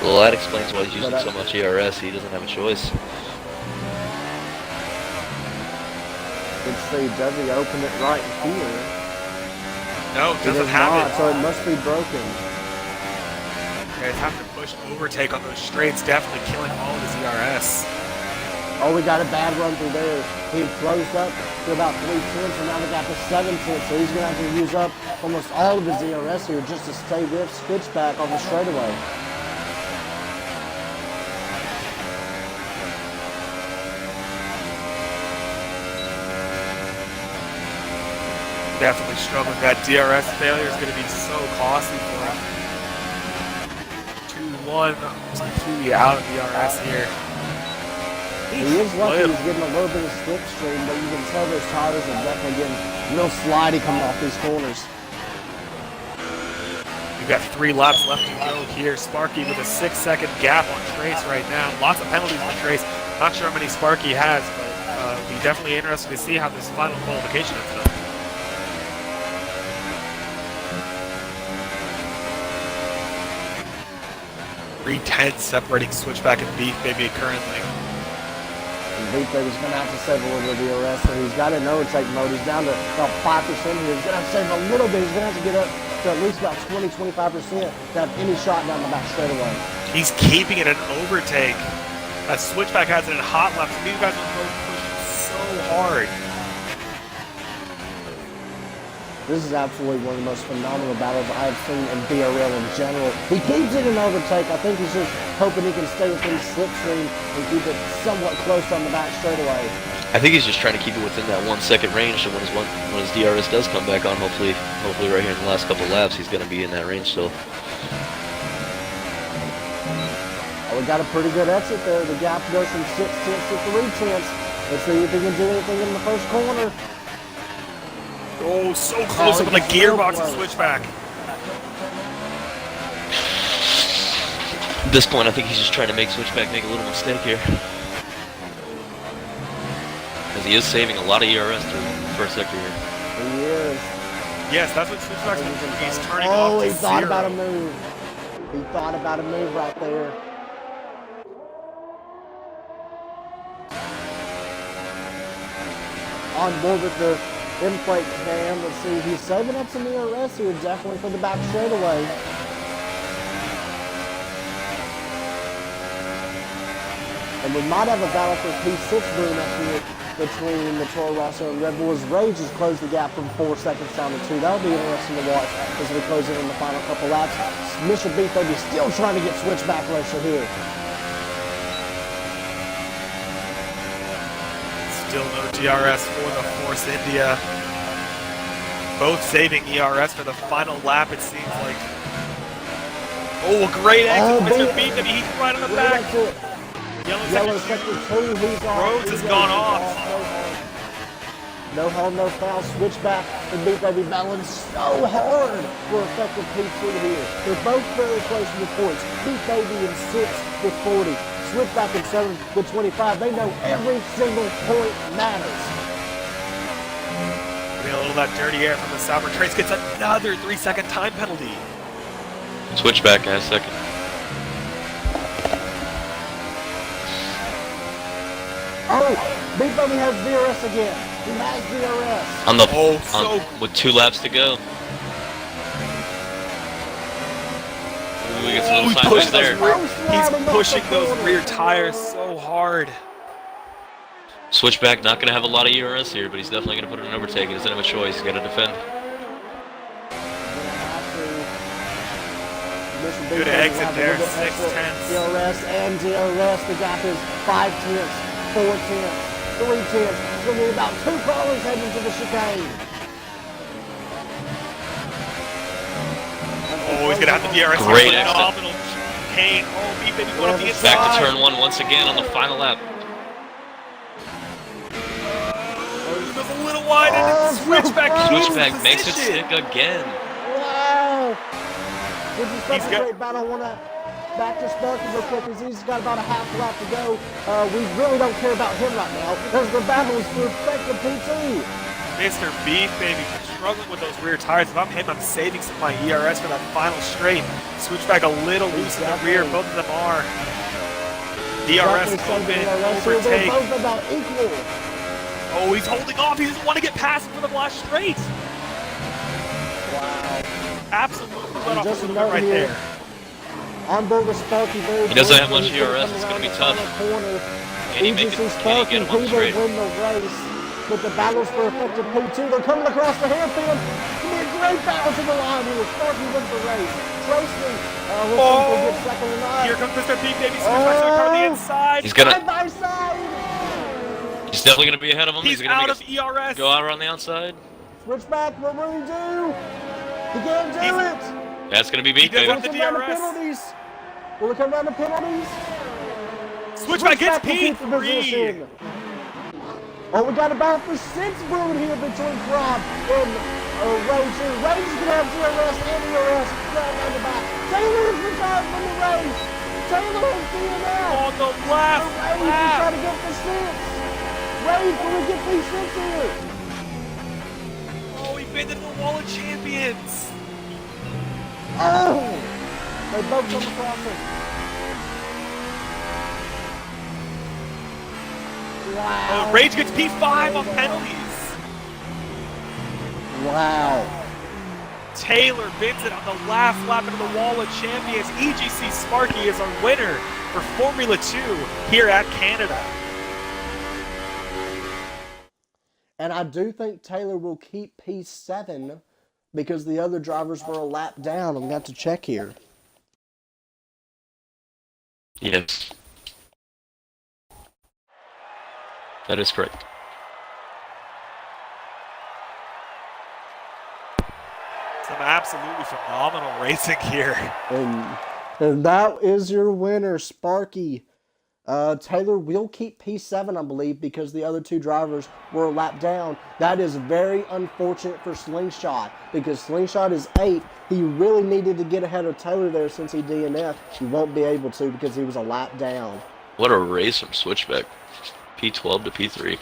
Well, that explains why he's using so much ERS. He doesn't have a choice. Let's see, does he open it right here? No, It doesn't is have not, it. so it must be broken. Guys have to push overtake on those straights, definitely killing all of his ERS. Oh, we got a bad run through there. He closed up to about 3 tenths, and now we got to 7 tenths, so he's going to have to use up almost all of his ERS here just to stay with Switchback on the straightaway. Definitely struggling. That DRS failure is going to be so costly for him. 2-1, completely out of DRS here. He is lucky he's getting a little bit of slipstream, but you can tell those tires are definitely getting real slidey coming off these corners. We've got 3 laps left to go here. Sparky with a 6-second gap on Trace right now. Lots of penalties on Trace. Not sure how many Sparky has, but it'll be definitely interesting to see how this final qualification ends up. 3/10 separating Switchback and Beef Baby currently. And Beef Baby's going to have to save a little bit of ERS, so he's got an overtake mode. He's down to about 5% here. He's going to have to save a little bit. He's going to have to get up to at least about 20-25% to have any shot down the back straightaway. He's keeping it an overtake. As Switchback has it in hot laps. These guys are both pushing so hard. This is absolutely one of the most phenomenal battles I've seen in BRL in general. He keeps it in overtake. I think he's just hoping he can stay within slipstream and keep it somewhat close on the back straightaway. I think he's just trying to keep it within that 1 second range, so when his DRS does come back on, hopefully right here in the last couple laps, he's going to be in that range still. Oh, we got a pretty good exit there. The gap goes from 6 tenths to 3 tenths. Let's see if he can do anything in the first corner. Oh, so close up on the gearbox and Switchback. At this point, I think he's just trying to make Switchback make a little mistake here. Because he is saving a lot of ERS through the first sector here. He is. Yes, that's what Switchback's going to do. He's turning Oh, off to he thought 0. about a move. He thought about a move right there. On board with the inflate cam. Let's see, he's saving up some ERS here definitely for the back straightaway. And we might have a battle for P6 brewing up here between the Toro Rosso and Red Bull as Rage has closed the gap from 4 seconds down to 2. That'll be interesting to watch as we close it in the final couple laps. Mr. Beef Baby still trying to get switchback racer here. Still no DRS for the Force India. Both saving ERS for the final lap, it seems like. Oh, a great exit, Mr. Beef Baby. He's right on the back. Yellow sector 2, he's off. Rhodes has gone off. No harm, no foul. Switchback and Beef Baby battling so hard for effective P2 here. They're both very close to the points. Beef Baby in 6th with 40. Switchback in 7th with 25. They know every single point matters. A little of that dirty air from the Sauber. Trace gets another 3-second time penalty. Switchback has second. Oh, Beef Baby has DRS again. He has DRS. On the with 2 laps to go. Ooh, he gets a little sideways there. He's pushing those rear tires so hard. Switchback not going to have a lot of ERS here, but he's definitely going to put an overtake. He doesn't have a choice. He's got to defend. Good exit there, 6/10. DRS and DRS. The gap is 5 tenths, 4 tenths, 3 tenths. It's going to be about 2 crawlers heading to the chicane. Oh, he's going to have the DRS. Great exit. Phenomenal chicane. Oh, Beef Baby going up the inside. Back to turn 1 once again on the final lap. Goes a little wide and switchback. Switchback makes it stick again. Wow. This is such a great battle. I want to back to Sparky real quick because he's got about a half lap to go. We really don't care about him right now because the battle is for effective P2. Mr. Beef Baby struggling with those rear tires. If I'm him, I'm saving some of my ERS for that final straight. Switchback a little loose in the rear. Both of them are. DRS open, overtake. They're both about equal. Oh, he's holding off. He doesn't want to get past him for the last straight. Wow. Absolutely let off a little bit right here, there. On board with Sparky. He doesn't have much DRS. It's going to be tough. Can he make it? Can he get him on the straight? Win the race, but the battles for effective P2. They're coming across the hairpin. It's going to be a great battle to the line here. Sparky wins the race. Tracy will get second or not. Here comes Mr. Beef Baby. Switchback to the car on the inside. He's gonna. Side by side. He's definitely going to be ahead of him. He's going out to of ERS. go out around the outside. Switchback, what will he do? He can't do it. That's going to be Beef He Baby. does have the DRS. Will it come down to penalties? Switchback gets P3. Oh, we got about the 6th brewing here between Rob and Rage. Rage is going to have DRS and ERS right on the back. Taylor is retired from the race. Taylor is DNF. On the last Rage is lap. trying to get the 6th. Rage, will we get P6 here? Oh, he been to the wall of champions. Oh! They both come across him. Wow. Rage gets P5 on penalties. Wow. Taylor Vincent on the last lap into the wall of champions. EGC Sparky is our winner for Formula 2 here at Canada. And I do think Taylor will keep P7 because the other drivers were a lap down. I'm going to have to check here. Yes. That is correct. Some absolutely phenomenal racing here. And that is your winner, Sparky. Taylor will keep P7, I believe, because the other 2 drivers were a lap down. That is very unfortunate for Slingshot because Slingshot is 8th. He really needed to get ahead of Taylor there since he DNF'd. He won't be able to because he was a lap down. What a race from Switchback. P12 to P3.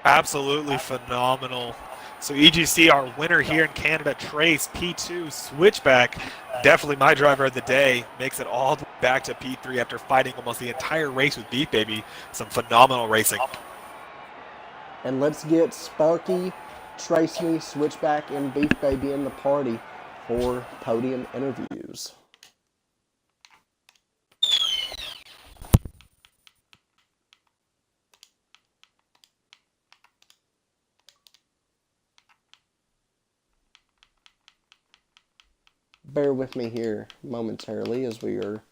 Absolutely phenomenal. So EGC, our winner here in Canada, Trace, P2, Switchback, definitely my driver of the day, makes it all back to P3 after fighting almost the entire race with Beef Baby. Some phenomenal racing. And let's get Sparky, Tracy, Switchback, and Beef Baby in the party for podium interviews. bear with me here momentarily as we are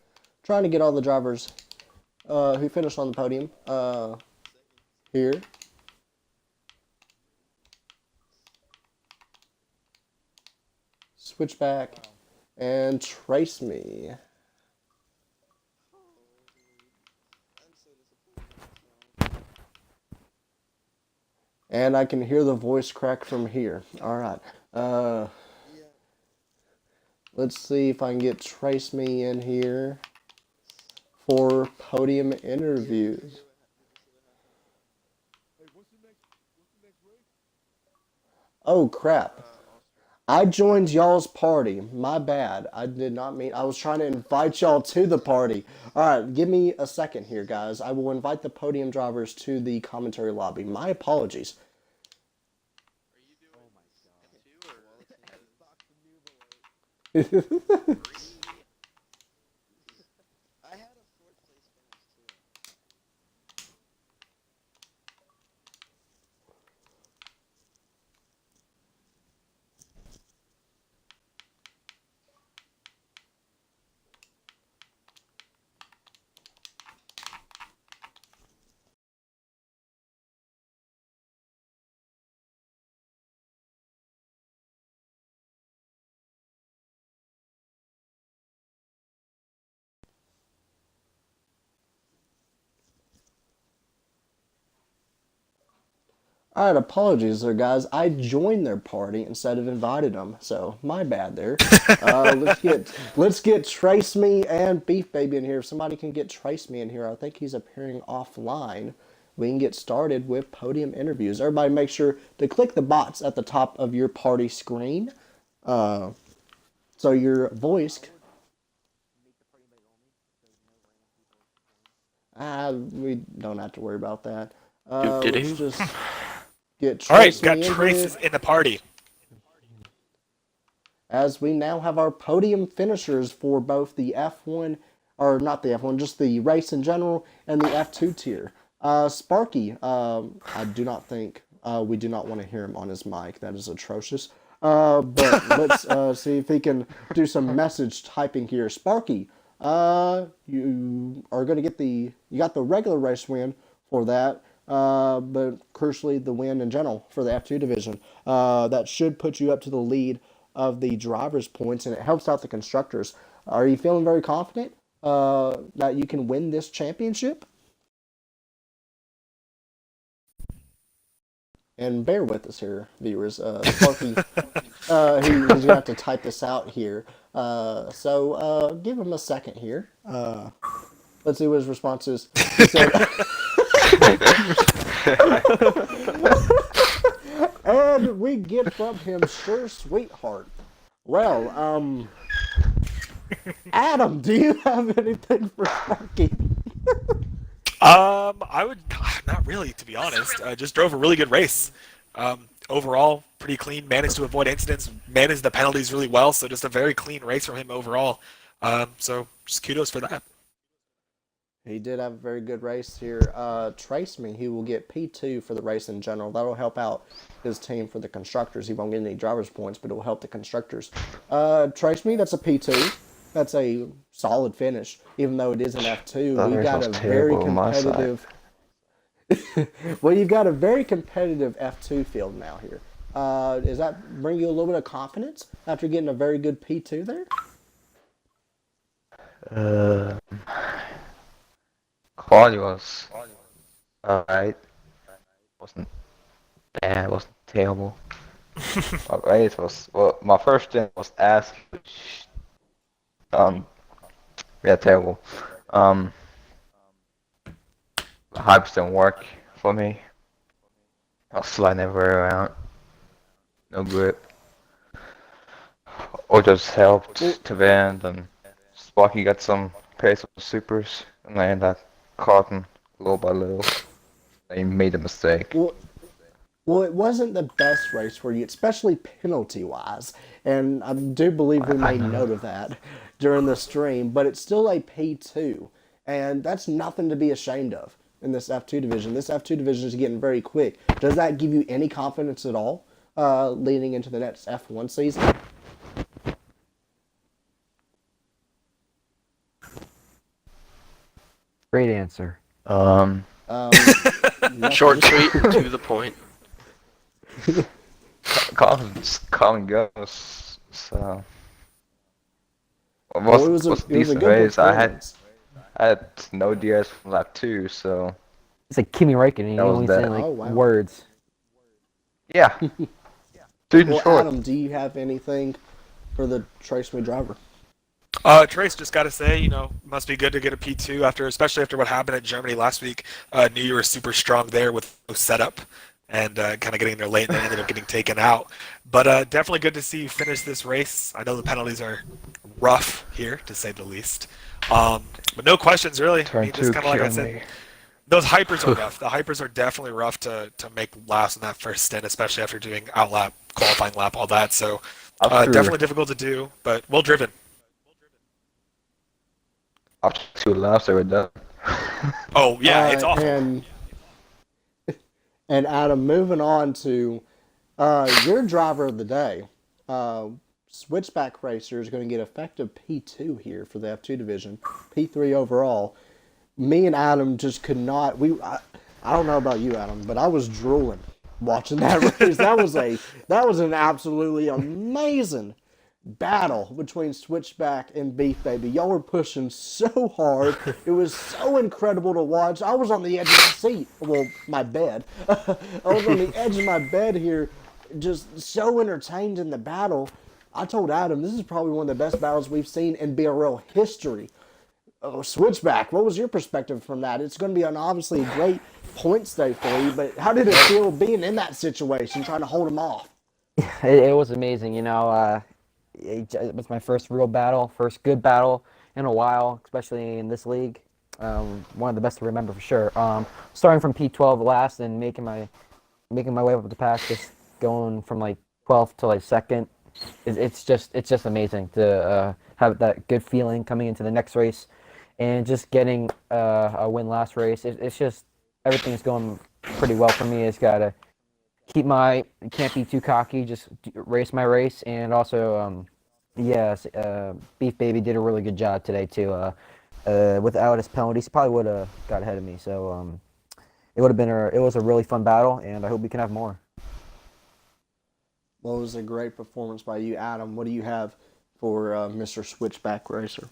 trying to get all the drivers who finished on the podium here. Switch back and trace me. And I can hear the voice crack from here. All right. Let's see if I can get Trace Me in here for podium interviews. Oh, crap. I joined y'all's party. My bad. I did not mean... I was trying to invite y'all to the party. All right, give me a second here, guys. I will invite the podium drivers to the commentary lobby. My apologies. All right, apologies there, guys. I joined their party instead of invited them, so my bad there. Let's get Trace Me and Beef Baby in here. If somebody can get Trace Me in here, I think he's appearing offline. We can get started with podium interviews. Everybody, make sure to click the box at the top of your party screen, so your voice. We don't have to worry about that. Let's just get Trace. All right, got Me in Traces here, in the party. as we now have our podium finishers for both the F1, or not the F1, just the race in general, and the F2 tier. Sparky, I do not think, we do not want to hear him on his mic. That is atrocious. But let's see if he can do some message typing here. Sparky, you are going to get you got the regular race win for that, but crucially the win in general for the F2 division. That should put you up to the lead of the drivers' points, and it helps out the constructors. Are you feeling very confident that you can win this championship? And bear with us here, viewers. Sparky, he's going to have to type this out here. So give him a second here. Let's see what his response is. He said, and we get from him, sure, sweetheart. Well, Adam, do you have anything for Sparky? I would not really, to be honest. Just drove a really good race. Overall, pretty clean. Managed to avoid incidents. Managed the penalties really well. So just a very clean race from him overall. So just kudos for that. He did have a very good race here. Trace Me, he will get P2 for the race in general. That'll help out his team for the constructors. He won't get any driver's points, but it will help the constructors. Trace Me, that's a P2. That's a solid finish, even though it is an F2. We've got a very competitive. Well, you've got a very competitive F2 field now here. Does that bring you a little bit of confidence after getting a very good P2 there? Quality was alright. Wasn't bad. Wasn't terrible. My race was my first stint was ass. Yeah, terrible. The hypes didn't work for me. I was sliding everywhere around. No grip. Or just helped to bend, and Sparky got some pace with supers, and then that caught him little by little. He made a mistake. Well, it wasn't the best race for you, especially penalty-wise, and I do believe we made note of that during the stream, but it's still a P2, and that's nothing to be ashamed of in this F2 division. This F2 division is getting very quick. Does that give you any confidence at all leading into the next F1 season? Great answer. Um, Nothing. Short, sweet, and to the point. call and goes. So Well, was a it was a decent good race. performance. I had no DRS from lap 2, so It's like Kimi Räikkönen. that You was only saying that. like Oh, wow. words. Yeah, dude in Well, short. Adam, do you have anything for the Trace Me driver? Trace, just got to say, must be good to get a P2 after, especially after what happened in Germany last week. Knew you were super strong there with no setup and kind of getting there late and then ended up getting taken out. But definitely good to see you finish this race. I know the penalties are rough here, to say the least. But no questions, really. I Turn mean, just 2 kind of like I killed said, me. those hypers are rough. The hypers are definitely rough to make last in that first stint, especially after doing out lap, qualifying lap, all that. So definitely difficult to do, but well driven. After 2 laps, they were done. Oh yeah, it's awful. And Adam, moving on to your driver of the day. Switchback Racer is going to get effective P2 here for the F2 division, P3 overall. Me and Adam just could not. I don't know about you, Adam, but I was drooling watching that race. That was an absolutely amazing battle between Switchback and Beef Baby. Y'all were pushing so hard. It was so incredible to watch. I was on the edge of the seat. Well, my bed. I was on the edge of my bed here, just so entertained in the battle. I told Adam, this is probably one of the best battles we've seen in BRL history. Oh, Switchback, what was your perspective from that? It's going to be an obviously great points day for you, but how did it feel being in that situation, trying to hold them off? It was amazing. It was my first real battle, first good battle in a while, especially in this league. One of the best to remember for sure. Starting from P12 last and making my way up the pack, just going from like 12th to like second. It's just amazing to have that good feeling coming into the next race, and just getting a win last race. It's just everything's going pretty well for me. It's gotta can't be too cocky. Just race my race, and also yes, Beef Baby did a really good job today too. Without his penalties, he probably would have got ahead of me. So it would have been it was a really fun battle, and I hope we can have more. Well, it was a great performance by you, Adam. What do you have for Mr. Switchback Racer?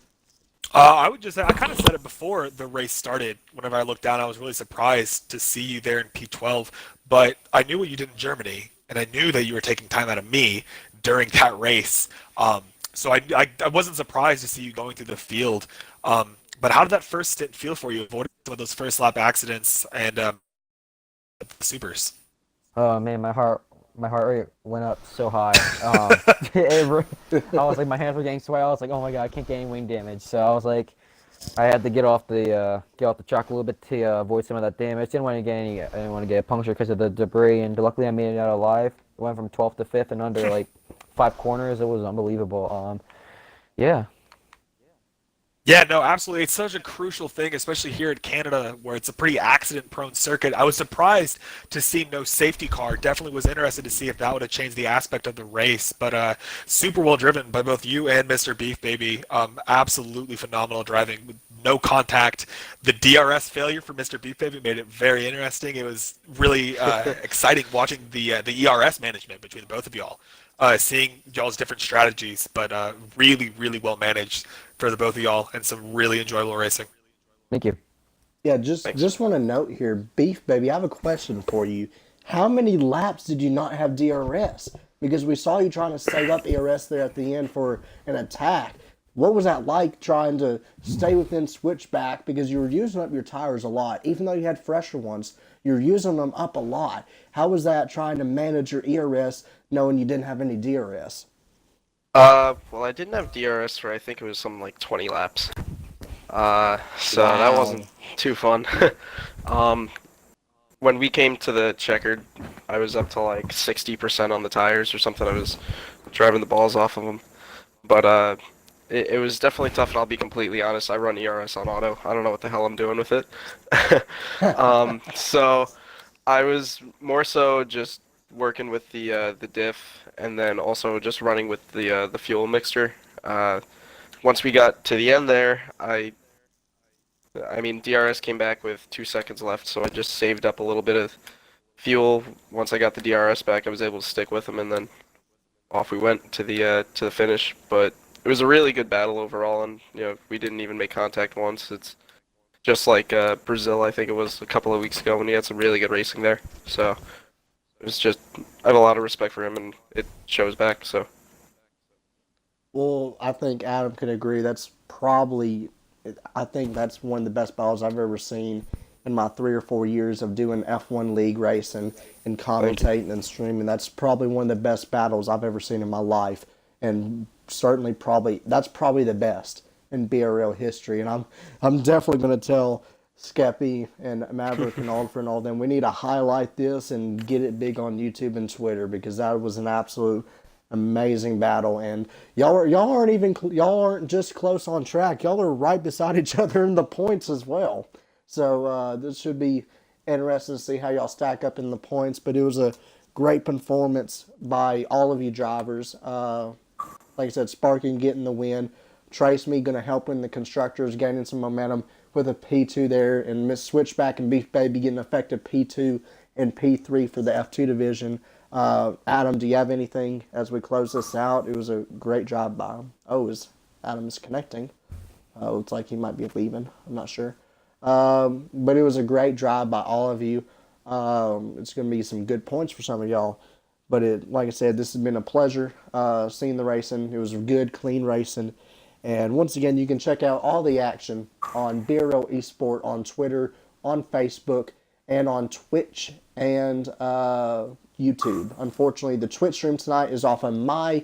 I would just say, I kind of said it before the race started. Whenever I looked down, I was really surprised to see you there in P12. But I knew what you did in Germany, and I knew that you were taking time out of me during that race. So I wasn't surprised to see you going through the field. But how did that first stint feel for you, avoiding some of those first lap accidents and supers? Oh man, my heart rate went up so high. I was like, my hands were getting sweaty. I was like, oh my god, I can't get any wing damage. So I was like, I had to get off the track a little bit to avoid some of that damage. I didn't want to get a puncture because of the debris. And luckily, I made it out alive. Went from 12th to 5th and under like 5 corners. It was unbelievable. Yeah. Yeah, no, absolutely. It's such a crucial thing, especially here in Canada, where it's a pretty accident-prone circuit. I was surprised to see no safety car. Definitely was interested to see if that would have changed the aspect of the race. But super well driven by both you and Mr. Beef Baby. Absolutely phenomenal driving with no contact. The DRS failure for Mr. Beef Baby made it very interesting. It was really exciting watching the ERS management between both of y'all. Seeing y'all's different strategies, but really, really well managed for the both of y'all, and some really enjoyable racing. Thank you. Yeah, Thanks. just want to note here, Beef Baby, I have a question for you. How many laps did you not have DRS? Because we saw you trying to save up ERS there at the end for an attack. What was that like trying to stay within switchback because you were using up your tires a lot, even though you had fresher ones, you were using them up a lot. How was that trying to manage your ERS knowing you didn't have any DRS? Well, I didn't have DRS for I think it was something like 20 laps. So that Wow. wasn't too fun. um, when we came to the checkered, I was up to like 60% on the tires or something. I was driving the balls off of them. But it was definitely tough, and I'll be completely honest. I run ERS on auto. I don't know what the hell I'm doing with it. So I was more so just working with the diff, and then also just running with the fuel mixture. Once we got to the end there, I I mean, DRS came back with 2 seconds left, so I just saved up a little bit of fuel. Once I got the DRS back, I was able to stick with him, and then off we went to the finish. But it was a really good battle overall, and we didn't even make contact once. It's just like Brazil, I think it was a couple of weeks ago when he had some really good racing there. So it was just I have a lot of respect for him, and it shows back. So Well, I think Adam could agree. I think that's one of the best battles I've ever seen in my 3 or 4 years of doing F1 league racing and commentating and streaming. That's probably one of the best battles I've ever seen in my life, and certainly that's probably the best in BRL history. And I'm definitely going to tell Skeppy and Maverick and Alfred and all them, we need to highlight this and get it big on YouTube and Twitter, because that was an absolute amazing battle. And y'all aren't just close on track. Y'all are right beside each other in the points as well. So this should be interesting to see how y'all stack up in the points. But it was a great performance by all of you drivers. Like I said, Sparking getting the win. Trace Me going to help in the constructors, gaining some momentum with a P2 there, and Miss Switchback and Beef Baby getting effective P2 and P3 for the F2 division. Adam, do you have anything as we close this out? It was a great job by him. Oh, Adam's connecting. Looks like he might be leaving. I'm not sure. But it was a great job by all of you. It's going to be some good points for some of y'all. But like I said, this has been a pleasure seeing the racing. It was good, clean racing. And once again, you can check out all the action on BRL Esport on Twitter, on Facebook, and on Twitch and YouTube. Unfortunately, the Twitch stream tonight is off on my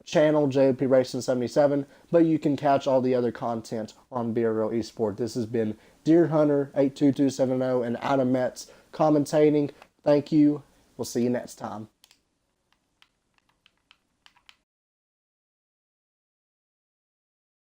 channel, JOP Racing 77, but you can catch all the other content on BRL Esport. This has been Deer Hunter 82270 and Adam Metz commentating. Thank you. We'll see you next time.